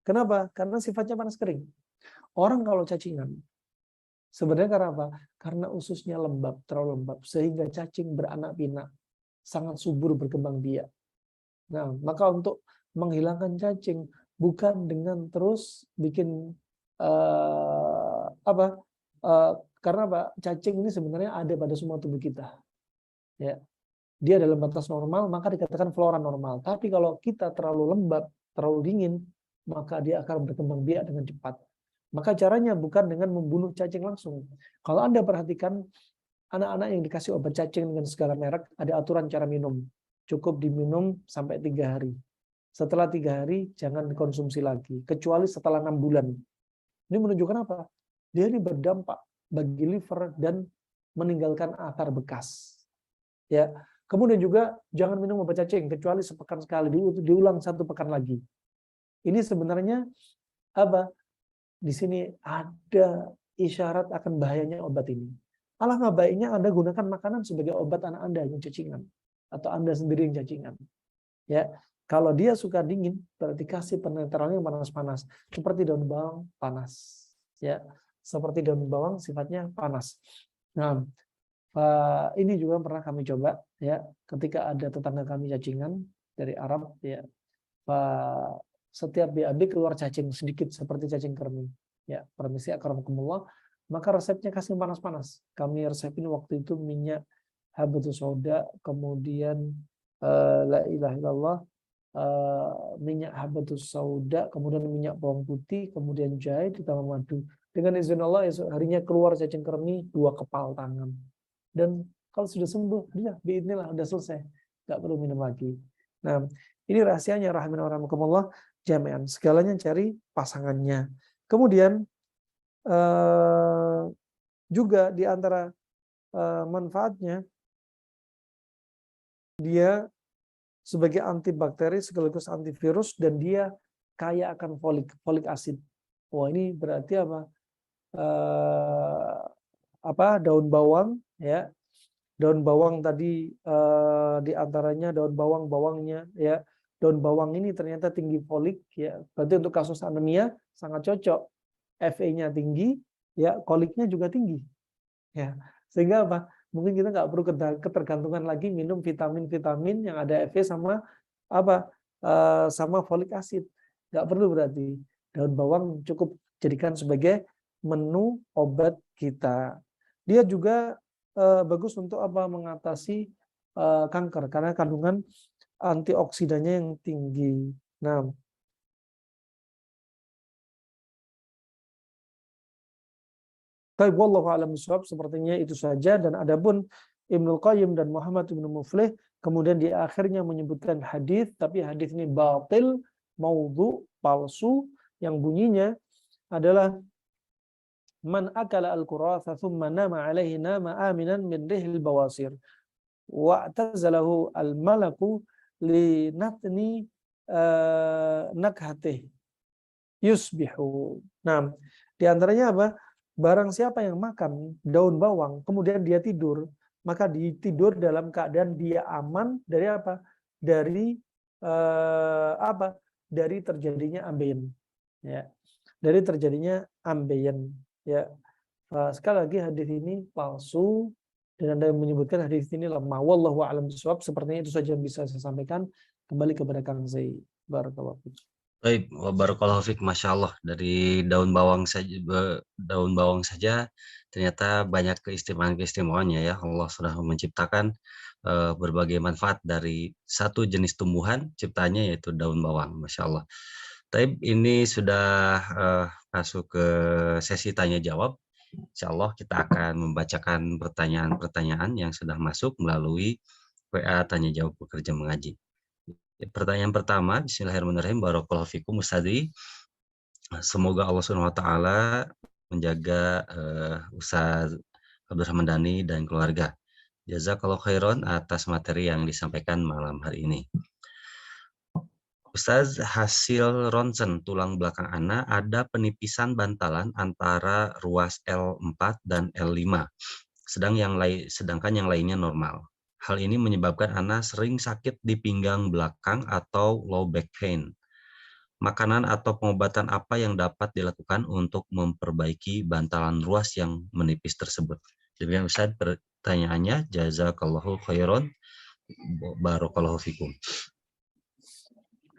Kenapa? Karena sifatnya panas kering. Orang kalau cacingan, sebenarnya karena apa? Karena ususnya lembab, terlalu lembab, sehingga cacing beranak pinak, sangat subur berkembang biak. Nah, maka untuk menghilangkan cacing bukan dengan terus bikin apa? Karena apa? Cacing ini sebenarnya ada pada semua tubuh kita. Ya, dia dalam batas normal, maka dikatakan flora normal. Tapi kalau kita terlalu lembab, terlalu dingin, maka dia akan berkembang biak dengan cepat. Maka caranya bukan dengan membunuh cacing langsung. Kalau Anda perhatikan anak-anak yang dikasih obat cacing dengan segala merek, ada aturan cara minum. Cukup diminum sampai 3 hari. Setelah 3 hari, jangan dikonsumsi lagi. Kecuali setelah 6 bulan. Ini menunjukkan apa? Dia ini berdampak bagi liver dan meninggalkan akar bekas. Ya. Kemudian juga jangan minum obat cacing, kecuali sepekan sekali. Diulang 1 pekan lagi. Ini sebenarnya apa? Di sini ada isyarat akan bahayanya obat ini. Alangkah baiknya Anda gunakan makanan sebagai obat anak Anda yang cacingan, atau Anda sendiri yang cacingan. Ya, kalau dia suka dingin, berarti kasih penetralnya yang panas-panas, seperti daun bawang panas. Ya, seperti daun bawang sifatnya panas. Nah, ini juga pernah kami coba, ya, ketika ada tetangga kami cacingan dari Arab, ya, setiap BAB keluar cacing sedikit seperti cacing kremi. Ya, permisi akramakumullah. Maka resepnya kasih panas-panas. Kami resepin waktu itu minyak habatus sauda, kemudian la ilaha illallah, minyak habatus sauda, kemudian minyak bawang putih, kemudian jahe ditambah madu. Dengan izin Allah esok harinya keluar cacing kremi 2 kepal tangan. Dan kalau sudah sembuh, dia biidznillah udah selesai, nggak perlu minum lagi. Nah, ini rahasianya rahimana wa rahmakumullah jami'an. Segalanya cari pasangannya. Kemudian juga di antara manfaatnya, dia sebagai antibakteri sekaligus antivirus, dan dia kaya akan folik acid. Wah, ini berarti apa? Daun bawang, ya. Daun bawang tadi di antaranya daun bawangnya, ya. Daun bawang ini ternyata tinggi folik, ya. Berarti untuk kasus anemia sangat cocok. Fe-nya tinggi, ya, koliknya juga tinggi. Ya. Sehingga apa? Mungkin kita nggak perlu ketergantungan lagi minum vitamin-vitamin yang ada Fe sama apa? Sama folik acid. Nggak perlu berarti. Daun bawang cukup jadikan sebagai menu obat kita. Dia juga bagus untuk apa? Mengatasi kanker karena kandungan antioksidannya yang tinggi. Nah, tapi wallahu a'lam bishawab, sepertinya itu saja. Dan adapun Ibnul Qayyim dan Muhammad Ibnu Muflih kemudian di akhirnya menyebutkan hadis, tapi hadis ini batil, maudhu, palsu, yang bunyinya adalah man akala al-quratha thumma nama alaihi nama aminan min rihil bawasir wa atazalahu al-malaku li natni nakhatih yusbihu. Nah, di antaranya apa? Barang siapa yang makan daun bawang kemudian dia tidur, maka tidur dalam keadaan dia aman dari apa? Dari apa? Dari terjadinya ambeien, ya. Dari terjadinya ambeien, ya. Sekali lagi hadis ini palsu dan Anda menyebutkan hadis ini lemah. Wallahu a'lam bishawab. Sepertinya itu saja yang bisa saya sampaikan. Kembali kepada Kang Zai. Barakallahu fiik. Baik, barakallahu fiik, masya Allah, dari daun bawang saja ternyata banyak keistimewaannya ya. Allah sudah menciptakan berbagai manfaat dari satu jenis tumbuhan ciptanya yaitu daun bawang, masya Allah. Tapi ini sudah masuk ke sesi tanya jawab. Insya Allah kita akan membacakan pertanyaan-pertanyaan yang sudah masuk melalui WA tanya jawab pekerja mengaji. Pertanyaan pertama, bismillahirrahmanirrahim, barakallahu fikum Ustazi. Semoga Allah Subhanahu wa taala menjaga Ustaz Abdurrahman Dhani dan keluarga. Jazakallahu khairan atas materi yang disampaikan malam hari ini. Ustaz, hasil ronsen tulang belakang Ana ada penipisan bantalan antara ruas L4 dan L5, sedangkan yang lainnya normal. Hal ini menyebabkan Ana sering sakit di pinggang belakang atau low back pain. Makanan atau pengobatan apa yang dapat dilakukan untuk memperbaiki bantalan ruas yang menipis tersebut? Demikian Ustaz pertanyaannya. Jazakallahu khairan. Barakallahu fikum.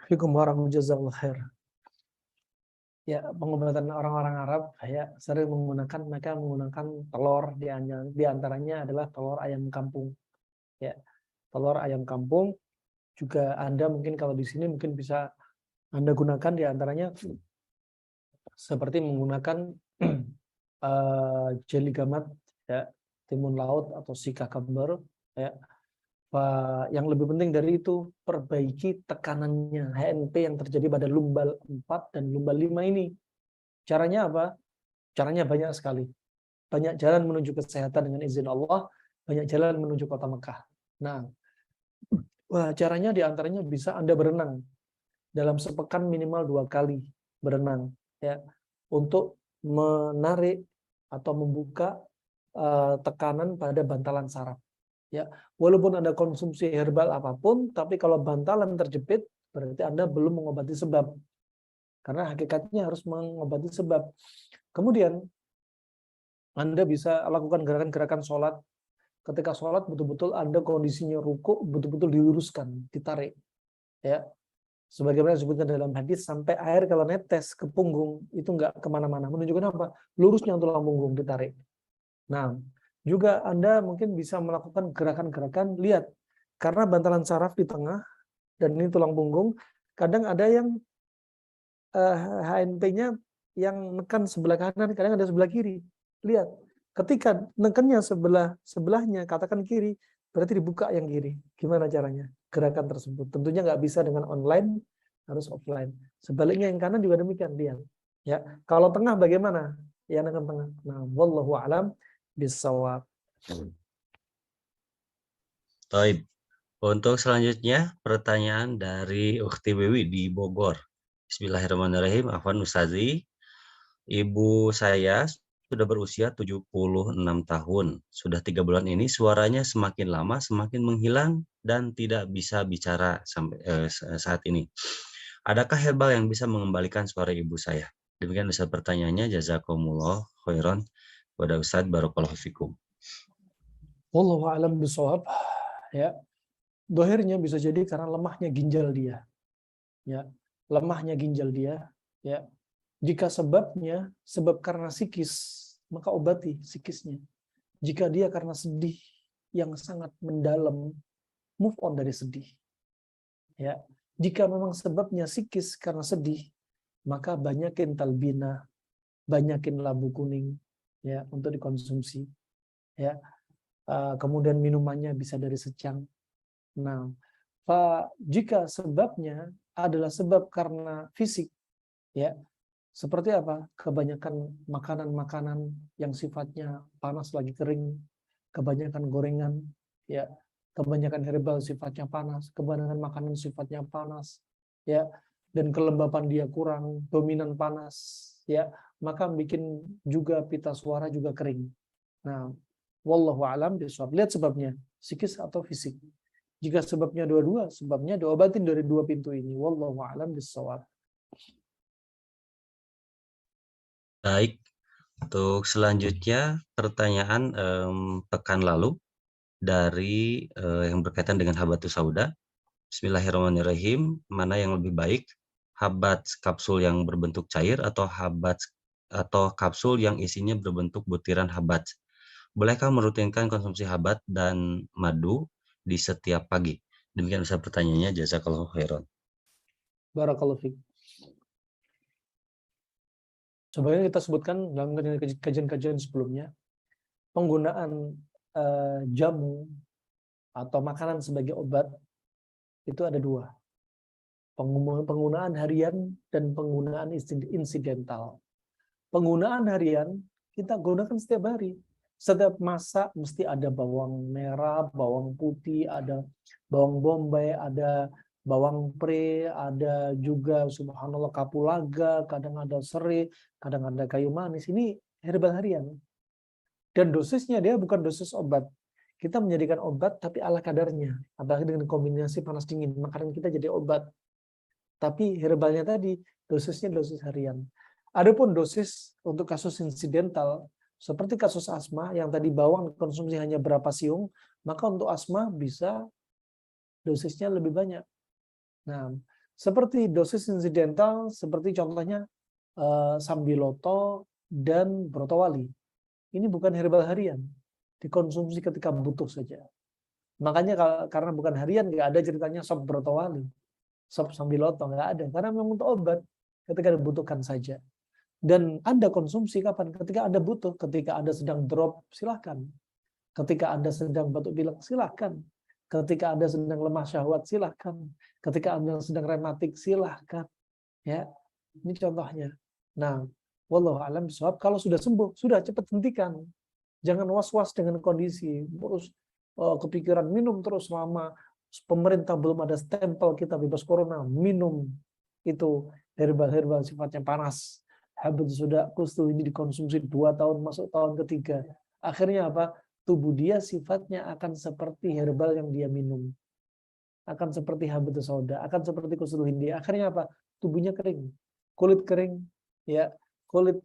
Fikum warahmatullahi wabarakatuh. Ya, pengobatan orang-orang Arab ya sering mereka menggunakan telur, di antaranya adalah telur ayam kampung. Ya, telur ayam kampung juga Anda mungkin kalau di sini mungkin bisa Anda gunakan di antaranya seperti menggunakan jeli gamat, ya, timun laut atau sika kembar, ya. Yang lebih penting dari itu, perbaiki tekanannya, HNP yang terjadi pada lumbal 4 dan lumbal 5 ini. Caranya apa? Caranya banyak sekali. Banyak jalan menuju kesehatan dengan izin Allah, banyak jalan menuju kota Mekah. Nah, caranya diantaranya bisa Anda berenang. Dalam sepekan minimal 2 kali berenang, ya, untuk menarik atau membuka tekanan pada bantalan saraf. Ya, walaupun Anda konsumsi herbal apapun, tapi kalau bantalan terjepit, berarti Anda belum mengobati sebab. Karena hakikatnya harus mengobati sebab. Kemudian, Anda bisa lakukan gerakan-gerakan sholat. Ketika sholat, betul-betul Anda kondisinya rukuk, betul-betul diluruskan, ditarik. Ya, sebagaimana disebutkan dalam hadis, sampai air kalau netes ke punggung, itu nggak kemana-mana. Menunjukkan apa? Lurusnya tulang punggung ditarik. Nah, juga Anda mungkin bisa melakukan gerakan-gerakan, lihat, karena bantalan saraf di tengah, dan ini tulang punggung, kadang ada yang HNP-nya yang nekan sebelah kanan, kadang ada sebelah kiri. Lihat, ketika nekannya sebelahnya, katakan kiri, berarti dibuka yang kiri. Gimana caranya? Gerakan tersebut. Tentunya nggak bisa dengan online, harus offline. Sebaliknya yang kanan juga demikian, lihat. Ya, kalau tengah bagaimana? Ya, nekan tengah. Nah, wallahu a'lam bisawab. Taib. Untuk selanjutnya, pertanyaan dari Ukhti Wiwi di Bogor. Bismillahirrahmanirrahim. Afwan Ustazi, ibu saya sudah berusia 76 tahun. Sudah 3 bulan ini suaranya semakin lama semakin menghilang dan tidak bisa bicara sampai saat ini. Adakah herbal yang bisa mengembalikan suara ibu saya? Demikian Ustaz pertanyaannya. Jazakumullah khairan kepada Ustaz, barakallahu fikum. Wallahu a'lam bishawab. Ya, dohirnya bisa jadi karena lemahnya ginjal dia. Ya, lemahnya ginjal dia. Ya, jika sebab karena psikis, maka obati psikisnya. Jika dia karena sedih yang sangat mendalam, move on dari sedih. Ya, jika memang sebabnya psikis karena sedih, maka banyakin talbina, banyakin labu kuning, ya, untuk dikonsumsi. Ya, kemudian minumannya bisa dari secang. Nah, jika sebabnya adalah sebab karena fisik, ya, seperti apa? Kebanyakan makanan-makanan yang sifatnya panas lagi kering, kebanyakan gorengan, ya, kebanyakan herbal sifatnya panas, kebanyakan makanan sifatnya panas, ya, dan kelembapan dia kurang, dominan panas, ya, maka bikin juga pita suara juga kering. Nah, wallahu alam bishawab. Lihat sebabnya, psikis atau fisik. Jika sebabnya dua-dua, sebabnya diobatin dari dua pintu ini. Wallahu alam bishawab. Baik, untuk selanjutnya pertanyaan pekan lalu dari yang berkaitan dengan habatus sauda. Bismillahirrahmanirrahim. Mana yang lebih baik? Habat kapsul yang berbentuk cair atau kapsul yang isinya berbentuk butiran habat? Bolehkah merutinkan konsumsi habat dan madu di setiap pagi? Demikian besar pertanyaannya. Jazakallahu khairan. Barakallahu fiik. Sebenarnya kita sebutkan dalam kajian-kajian sebelumnya, penggunaan jamu atau makanan sebagai obat itu ada dua. Penggunaan harian dan penggunaan insidental. Penggunaan harian kita gunakan setiap hari. Setiap masak mesti ada bawang merah, bawang putih, ada bawang bombay, ada bawang pre, ada juga subhanallah kapulaga, kadang ada serai, kadang ada kayu manis. Ini herbal harian. Dan dosisnya dia bukan dosis obat. Kita menjadikan obat tapi ala kadarnya. Apalagi dengan kombinasi panas dingin, makanan kita jadi obat. Tapi herbalnya tadi dosisnya dosis harian. Adapun dosis untuk kasus insidental seperti kasus asma yang tadi bawang konsumsi hanya berapa siung, maka untuk asma bisa dosisnya lebih banyak. Nah, seperti dosis insidental seperti contohnya sambiloto dan brotowali. Ini bukan herbal harian, dikonsumsi ketika butuh saja. Makanya karena bukan harian nggak ada ceritanya sop brotowali, sop sambiloto nggak ada, karena memang untuk obat ketika dibutuhkan saja. Dan Anda konsumsi kapan? Ketika Anda butuh, ketika Anda sedang drop, silahkan. Ketika Anda sedang batuk pilek, silahkan. Ketika Anda sedang lemah syahwat, silahkan. Ketika Anda sedang rematik, silahkan. Ya, ini contohnya. Nah, wallahu a'lam bishawab. Kalau sudah sembuh, sudah cepat hentikan. Jangan was-was dengan kondisi. Terus kepikiran minum terus lama. Pemerintah belum ada stempel kita bebas corona, minum itu herbal-herbal sifatnya panas. Habis sudah kustu ini dikonsumsi 2 tahun masuk tahun ketiga. Akhirnya apa? Tubuh dia sifatnya akan seperti herbal yang dia minum. Akan seperti habatus sauda, akan seperti kustul hindi. Akhirnya apa? Tubuhnya kering. Kulit kering, ya, kulit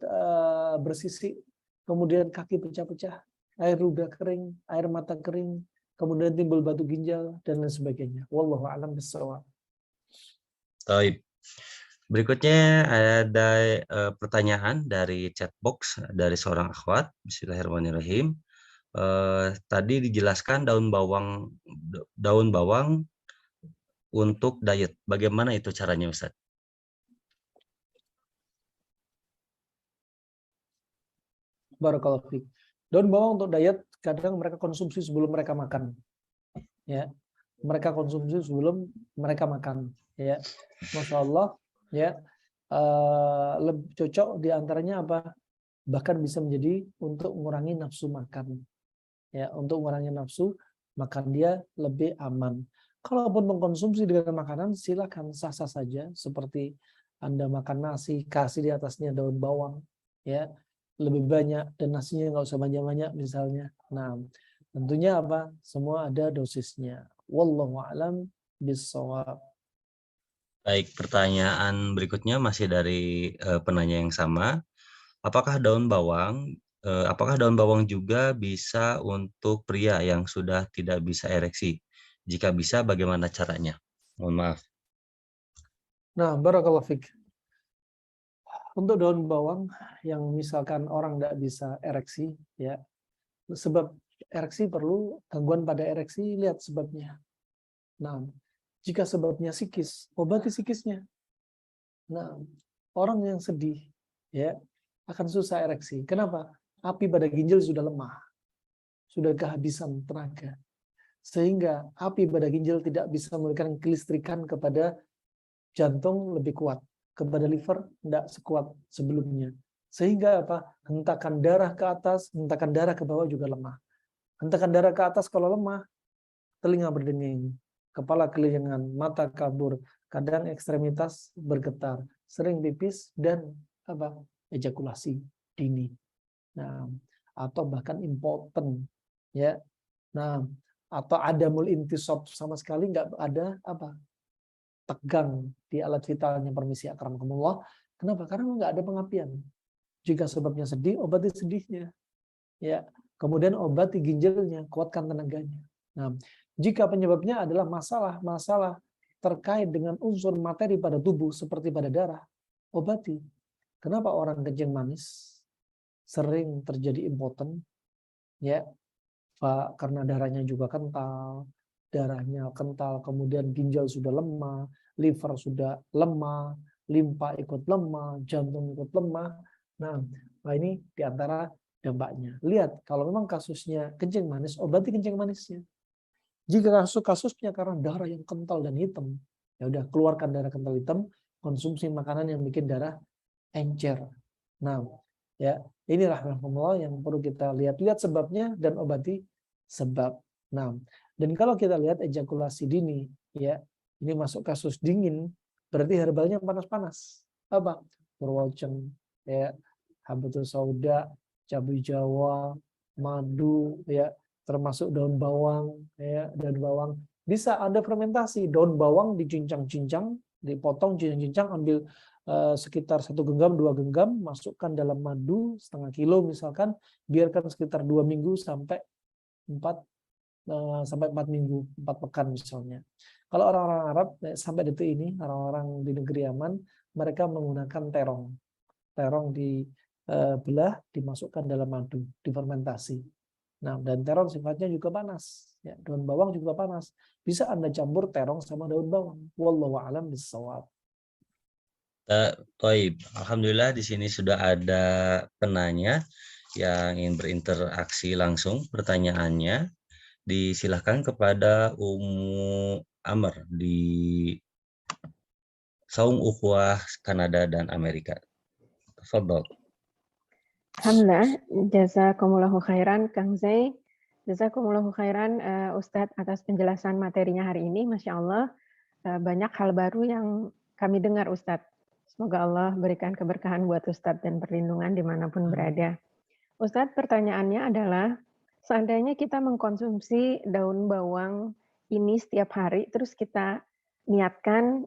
bersisik, kemudian kaki pecah-pecah, air ludah kering, air mata kering, kemudian timbul batu ginjal dan lain sebagainya. Wallahu a'lam bishawab. Baik. Berikutnya ada pertanyaan dari chat box dari seorang akhwat. Bismillahirrahmanirrahim. Tadi dijelaskan daun bawang untuk diet. Bagaimana itu caranya, Ustaz? Barakallahu fiik. Daun bawang untuk diet kadang mereka konsumsi sebelum mereka makan. Ya. Mereka konsumsi sebelum mereka makan, ya. Masya Allah, ya. Lebih cocok diantaranya apa? Bahkan bisa menjadi untuk mengurangi nafsu makan. Ya, untuk mengurangi nafsu makan dia lebih aman. Kalaupun mengkonsumsi dengan makanan silakan sah-sah saja, seperti Anda makan nasi kasih di atasnya daun bawang, ya, lebih banyak dan nasinya nggak usah banyak-banyak misalnya. Nah, tentunya apa? Semua ada dosisnya. Wallahu a'lam bishawab. Baik, pertanyaan berikutnya masih dari penanya yang sama. Apakah daun bawang juga bisa untuk pria yang sudah tidak bisa ereksi? Jika bisa, bagaimana caranya? Mohon maaf. Nah, barakallahu fiik. Untuk daun bawang yang misalkan orang tidak bisa ereksi, ya, sebab ereksi perlu gangguan pada ereksi, lihat sebabnya. Nah, jika sebabnya psikis, obati psikisnya. Nah, orang yang sedih, ya, akan susah ereksi. Kenapa? Api pada ginjal sudah lemah, sudah kehabisan tenaga, sehingga api pada ginjal tidak bisa memberikan kelistrikan kepada jantung lebih kuat, kepada liver tidak sekuat sebelumnya. Sehingga apa? Hentakan darah ke atas, hentakan darah ke bawah juga lemah. Hentakan darah ke atas kalau lemah, telinga berdenging, kepala kelingan, mata kabur, kadang ekstremitas bergetar, sering pipis dan apa? Ejakulasi dini. Nah, atau bahkan impoten, ya. Nah, atau adamul intisab, sama sekali nggak ada apa? Tegang di alat vitalnya, permisi akramakumullah. Kenapa? Karena nggak ada pengapian. Jika sebabnya sedih, obati sedihnya. Ya, kemudian obati ginjalnya, kuatkan tenaganya. Nah, jika penyebabnya adalah masalah terkait dengan unsur materi pada tubuh seperti pada darah, obati. Kenapa orang kencing manis sering terjadi impoten? Ya, Pak, karena darahnya juga kental, kemudian ginjal sudah lemah, liver sudah lemah, limpa ikut lemah, jantung ikut lemah. Nah, ini diantara dampaknya. Lihat, kalau memang kasusnya kencing manis, obati kencing manisnya. Jika kasusnya karena darah yang kental dan hitam, ya udah keluarkan darah kental hitam, konsumsi makanan yang bikin darah encer. Nah, ya inilah rahmatullah yang perlu kita lihat sebabnya dan obati sebab. Nah, dan kalau kita lihat ejakulasi dini, ya ini masuk kasus dingin, berarti herbalnya panas-panas. Apa? Purwoceng, ya, habatus sauda, cabai Jawa, madu, ya, termasuk daun bawang, ya, daun bawang. Bisa Anda fermentasi daun bawang, dicincang-cincang, dipotong cincang-cincang, ambil sekitar 1 genggam, 2 genggam, masukkan dalam madu setengah kilo misalkan, biarkan sekitar 2 minggu sampai 4 minggu, 4 pekan misalnya. Kalau orang-orang Arab sampai detik ini, orang-orang di negeri Yaman, mereka menggunakan terong. Terong dibelah, dimasukkan dalam madu, difermentasi. Nah, dan terong sifatnya juga panas. Ya, daun bawang juga panas. Bisa Anda campur terong sama daun bawang. Wallahu a'lam bishawab. Toib, alhamdulillah di sini sudah ada penanya yang ingin berinteraksi langsung. Pertanyaannya disilahkan kepada Ummu Amr di Saung Ukhuwah Kanada dan Amerika. Tafadhol. Alhamdulillah, jazakumullahu khairan Kang Zai. Jazakumullahu khairan Ustadz atas penjelasan materinya hari ini. Masya Allah, banyak hal baru yang kami dengar Ustadz. Semoga Allah berikan keberkahan buat Ustadz dan perlindungan dimanapun berada. Ustadz, pertanyaannya adalah, seandainya kita mengkonsumsi daun bawang ini setiap hari, terus kita niatkan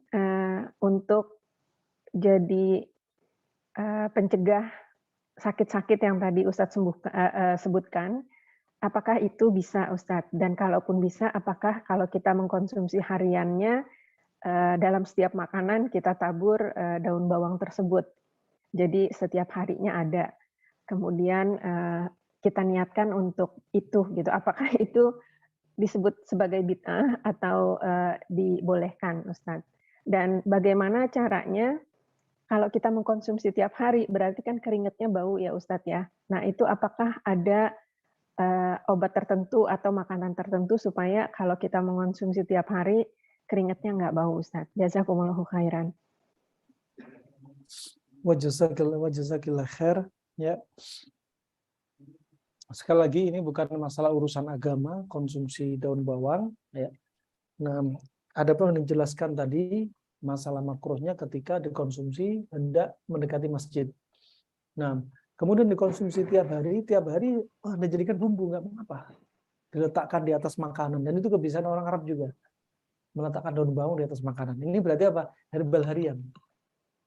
untuk jadi pencegah sakit-sakit yang tadi Ustadz sebutkan, apakah itu bisa Ustadz? Dan kalaupun bisa, apakah kalau kita mengkonsumsi hariannya, dalam setiap makanan kita tabur daun bawang tersebut? Jadi setiap harinya ada. Kemudian kita niatkan untuk itu, gitu. Apakah itu disebut sebagai bid'ah atau dibolehkan Ustadz? Dan bagaimana caranya? Kalau kita mengkonsumsi tiap hari, berarti kan keringatnya bau ya Ustadz ya. Nah itu apakah ada obat tertentu atau makanan tertentu supaya kalau kita mengkonsumsi tiap hari, keringatnya nggak bau Ustadz. Jazakumullahu khairan. Wa jazakillah khair. Ya. Sekali lagi ini bukan masalah urusan agama, konsumsi daun bawang. Ya. Nah, ada pun yang dijelaskan tadi, masalah makruhnya ketika dikonsumsi hendak mendekati masjid. Nah, kemudian dikonsumsi tiap hari Anda jadikan bumbu, nggak mengapa. Diletakkan di atas makanan, dan itu kebiasaan orang Arab juga. Meletakkan daun bawang di atas makanan. Ini berarti apa? Herbal harian.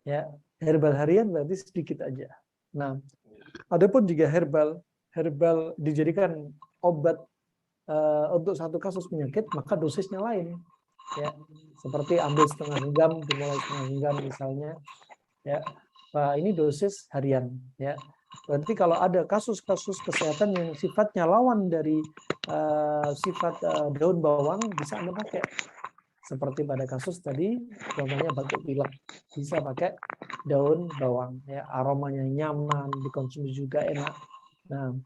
Ya, herbal harian berarti sedikit aja. Nah, adapun jika herbal dijadikan obat untuk satu kasus penyakit, maka dosisnya lain. Ya, seperti ambil setengah genggam, dimulai setengah genggam misalnya, ya, ini dosis harian, ya. Berarti kalau ada kasus-kasus kesehatan yang sifatnya lawan dari sifat daun bawang, bisa Anda pakai. Seperti pada kasus tadi, contohnya batuk pilek, bisa pakai daun bawang, ya, aromanya nyaman, dikonsumsi juga enak. Nah,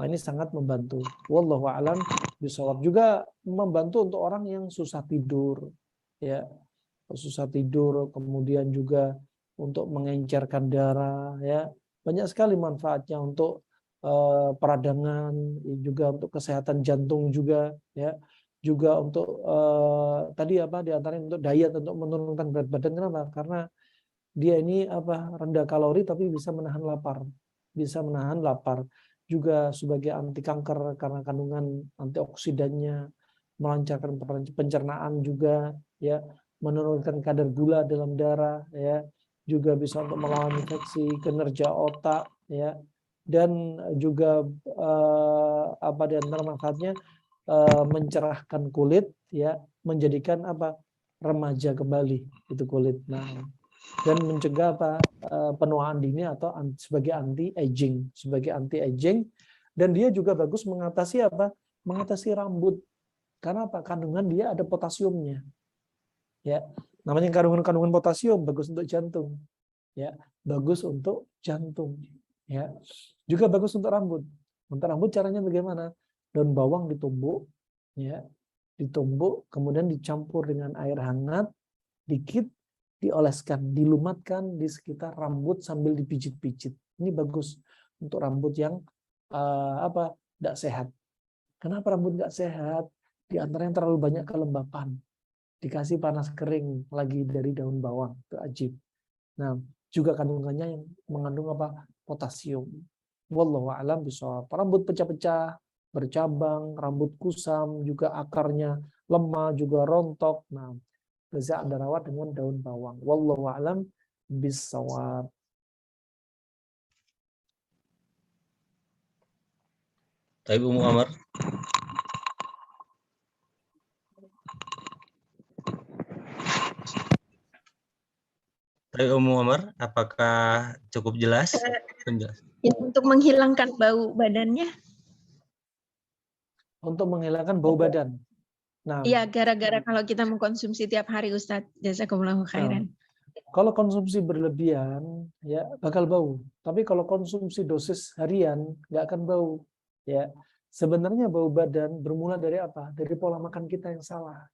ini sangat membantu. Wallahu a'lam bishawab. Juga membantu untuk orang yang susah tidur, ya, susah tidur, kemudian juga untuk mengencerkan darah, ya, banyak sekali manfaatnya untuk peradangan, juga untuk kesehatan jantung juga, ya. juga untuk tadi apa diantaranya untuk diet, untuk menurunkan berat badan. Kenapa? Karena dia ini apa rendah kalori tapi bisa menahan lapar, juga sebagai anti kanker karena kandungan antioksidannya, melancarkan pencernaan juga, ya, menurunkan kadar gula dalam darah, ya, juga bisa untuk melawan infeksi, kinerja otak, ya, dan juga apa di antara manfaatnya mencerahkan kulit, ya, menjadikan apa remaja kembali itu kulit. Nah, dan mencegah apa penuaan dini atau sebagai anti aging, dan dia juga bagus mengatasi apa mengatasi rambut karena apa kandungan dia ada potasiumnya, ya, namanya kandungan potasium bagus untuk jantung, ya, bagus untuk jantung, ya, juga bagus untuk rambut. Caranya bagaimana? Daun bawang ditumbuk, ya, kemudian dicampur dengan air hangat dikit, dioleskan, dilumatkan di sekitar rambut sambil dipijit-pijit. Ini bagus untuk rambut yang tidak sehat. Kenapa rambut nggak sehat? Di antaranya terlalu banyak kelembapan. Dikasih panas kering lagi dari daun bawang, itu ajib. Nah, juga kandungannya yang mengandung apa? Potasium. Wallahu a'lam bishawab. Rambut pecah-pecah, bercabang, rambut kusam, juga akarnya lemah, juga rontok. Nah, bisa Anda rawat dengan daun bawang. Wallahu a'lam bishawab. Tapi Ummu Amar, apakah cukup jelas? Ya, untuk menghilangkan bau badannya. Untuk menghilangkan bau badan. Nah, iya, gara-gara kalau kita mengkonsumsi tiap hari, Ustadz. Jazakumullahu khairan. Kalau konsumsi berlebihan, ya bakal bau. Tapi kalau konsumsi dosis harian, nggak akan bau. Ya, sebenarnya bau badan bermula dari apa? Dari pola makan kita yang salah,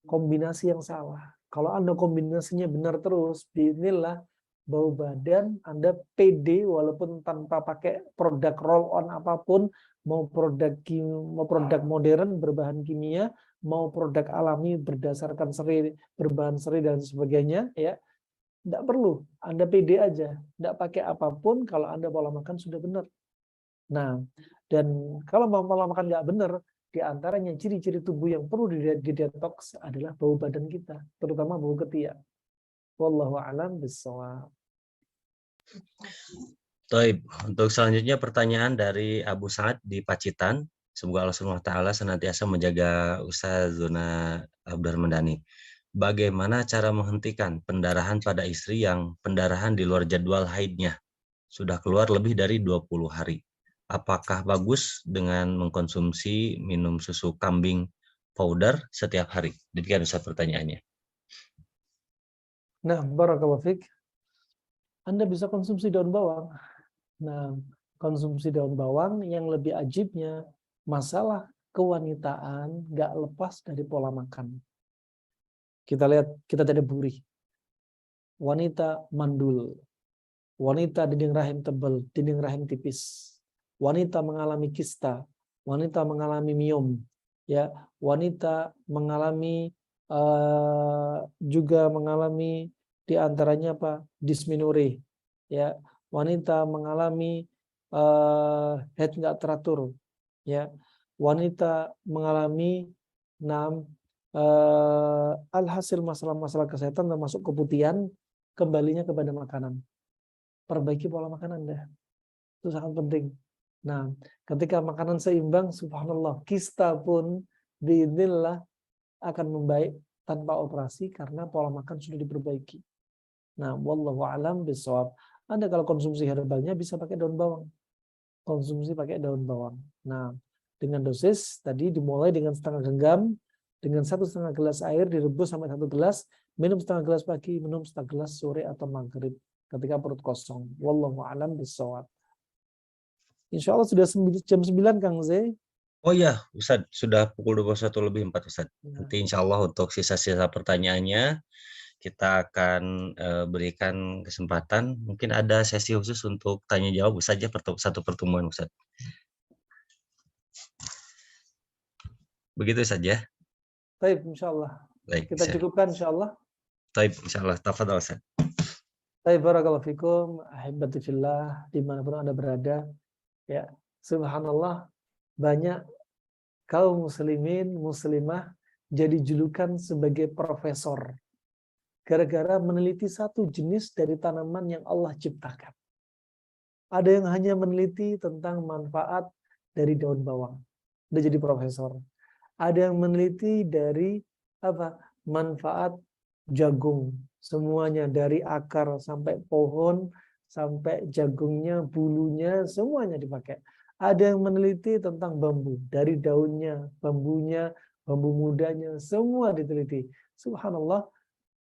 kombinasi yang salah. Kalau Anda kombinasinya benar terus, bismillah, bau badan Anda pede walaupun tanpa pakai produk roll on apapun, mau produk modern berbahan kimia, mau produk alami berdasarkan berbahan seri dan sebagainya, ya. Tidak perlu, Anda pede aja, tidak pakai apapun kalau Anda pola makan sudah benar. Nah, dan kalau pola makan nggak benar, di antaranya ciri-ciri tubuh yang perlu didetoks adalah bau badan kita, terutama bau ketiak. Wallahu a'lam bishawab. Taib. Untuk selanjutnya pertanyaan dari Abu Sa'ad di Pacitan. Semoga Allah SWT senantiasa menjaga Ustaz Zuna Abdurrahmandani. Bagaimana cara menghentikan pendarahan pada istri yang pendarahan di luar jadwal haidnya? Sudah keluar lebih dari 20 hari. Apakah bagus dengan mengkonsumsi minum susu kambing powder setiap hari? Demikian Ustaz pertanyaannya. Nah, barakallahu fiik. Anda bisa konsumsi daun bawang. Nah, konsumsi daun bawang yang lebih ajibnya, masalah kewanitaan nggak lepas dari pola makan. Kita lihat, kita tidak buri. Wanita mandul, wanita dinding rahim tebal, dinding rahim tipis, wanita mengalami kista, wanita mengalami miom, ya, wanita mengalami juga mengalami diantaranya apa? Dysmenorrhea, ya, wanita mengalami head nggak teratur, ya, wanita mengalami alhasil masalah-masalah kesehatan termasuk keputihan, kembalinya kepada makanan. Perbaiki pola makan Anda. Itu sangat penting. Nah, ketika makanan seimbang, subhanallah, kista pun biidznillah akan membaik tanpa operasi karena pola makan sudah diperbaiki. Nah, wallahu a'lam bishawab. Anda kalau konsumsi herbalnya bisa pakai daun bawang. Konsumsi pakai daun bawang. Nah, dengan dosis tadi dimulai dengan setengah genggam, dengan 1,5 gelas air direbus sampai 1 gelas, minum setengah gelas pagi, minum setengah gelas sore atau maghrib ketika perut kosong. Wallahu a'lam bishawab. Insya Allah sudah jam 9 Kang Zai. Oh iya, Ustaz, sudah pukul 21:04 Ustaz. Nanti insya Allah untuk sisa-sisa pertanyaannya kita akan berikan kesempatan. Mungkin ada sesi khusus untuk tanya jawab saja satu pertemuan Ustaz. Begitu saja. Baik, insyaallah. Baik, Kita cukupkan insyaallah. Baik, insyaallah. Tafadhol Ustaz. Baik, barakallahu fikum, ahibati fillah, dimanapun Anda berada. Ya, subhanallah, banyak kaum muslimin, muslimah jadi julukan sebagai profesor. Gara-gara meneliti satu jenis dari tanaman yang Allah ciptakan. Ada yang hanya meneliti tentang manfaat dari daun bawang. Dia jadi profesor. Ada yang meneliti dari manfaat jagung. Semuanya dari akar sampai pohon, sampai jagungnya, bulunya, semuanya dipakai. Ada yang meneliti tentang bambu. Dari daunnya, bambunya, bambu mudanya, semua diteliti. Subhanallah,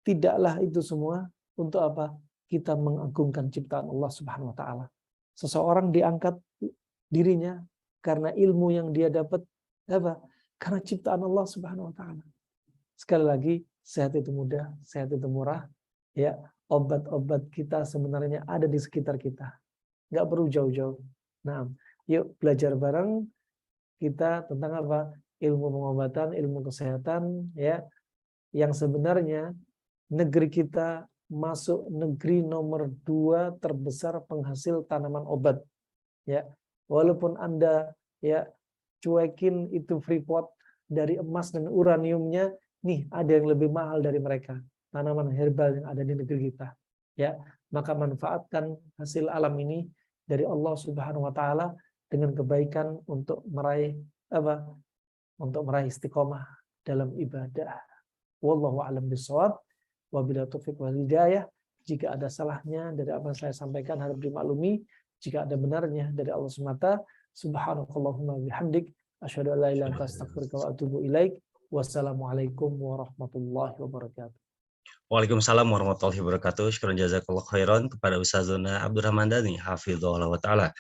tidaklah itu semua untuk apa? Kita mengagungkan ciptaan Allah Subhanahu wa taala. Seseorang diangkat dirinya karena ilmu yang dia dapat apa? Karena ciptaan Allah Subhanahu wa taala. Sekali lagi, sehat itu mudah, sehat itu murah. Ya, obat-obat kita sebenarnya ada di sekitar kita. Nggak perlu jauh-jauh. Nah, yuk belajar bareng kita tentang apa? Ilmu pengobatan, ilmu kesehatan, ya. Yang sebenarnya negeri kita masuk negeri nomor 2 terbesar penghasil tanaman obat. Ya, walaupun Anda ya cuekin itu Freeport dari emas dan uraniumnya, nih ada yang lebih mahal dari mereka, tanaman herbal yang ada di negeri kita. Ya, maka manfaatkan hasil alam ini dari Allah Subhanahu wa taala dengan kebaikan untuk meraih apa? Untuk meraih istiqomah dalam ibadah. Wallahu a'lam bishawab. Wabillahi taufiq wal hidayah. Jika ada salahnya dari apa yang saya sampaikan harap dimaklumi. Jika ada benarnya dari Allah semata. Subhanakallahumma bihamdik. Asyhadu an la ilaha illa anta astaghfiruka wa atubu ilaik. Wassalamualaikum warahmatullahi wabarakatuh. Waalaikumsalam warahmatullahi wabarakatuh. Syukran jazakallahu khairan kepada Ustazuna Abdurrahman Dhani hafizahullah wa ta'ala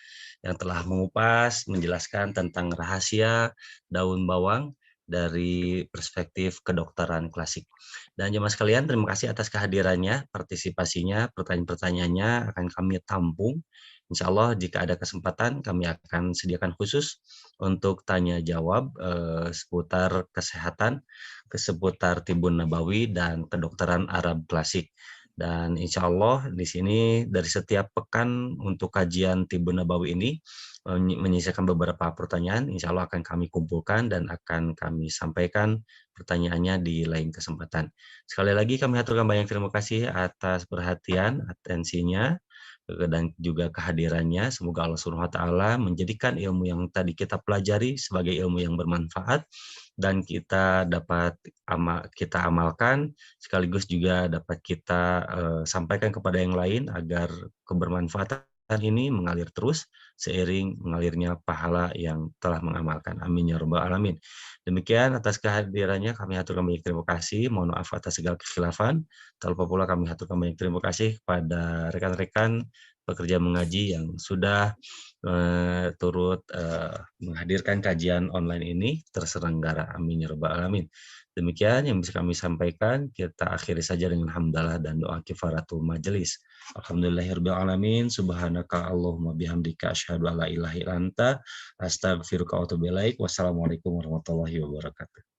yang telah mengupas, menjelaskan tentang rahasia daun bawang dari perspektif kedokteran klasik. Dan jemaah sekalian, terima kasih atas kehadirannya, partisipasinya, pertanyaan-pertanyaannya akan kami tampung. Insya Allah jika ada kesempatan kami akan sediakan khusus untuk tanya jawab seputar kesehatan, seputar Tibun Nabawi dan kedokteran Arab klasik. Dan insya Allah di sini dari setiap pekan untuk kajian Tibun Nabawi ini menyisakan beberapa pertanyaan, insya Allah akan kami kumpulkan dan akan kami sampaikan pertanyaannya di lain kesempatan. Sekali lagi kami aturkan banyak terima kasih atas perhatian, atensinya, dan juga kehadirannya. Semoga Allah Subhanahu wa taala menjadikan ilmu yang tadi kita pelajari sebagai ilmu yang bermanfaat dan kita dapat kita amalkan, sekaligus juga dapat kita sampaikan kepada yang lain agar kebermanfaatan ini mengalir terus seiring mengalirnya pahala yang telah mengamalkan. Amin ya rabbal alamin. Demikian atas kehadirannya kami haturkan banyak terima kasih. Mohon maaf atas segala kekhilafan. Tak lupa pula kami haturkan banyak terima kasih kepada rekan-rekan pekerja mengaji yang sudah turut menghadirkan kajian online ini terselenggara. Amin ya rabbal alamin. Demikian yang bisa kami sampaikan. Kita akhiri saja dengan hamdalah dan doa kifaratul majelis. Alhamdulillahirabbil alamin. Subhanaka Allahumma bihamdika asyhadu an la ilaha illa anta astaghfiruka wa atubu ilaik. Wassalamualaikum warahmatullahi wabarakatuh.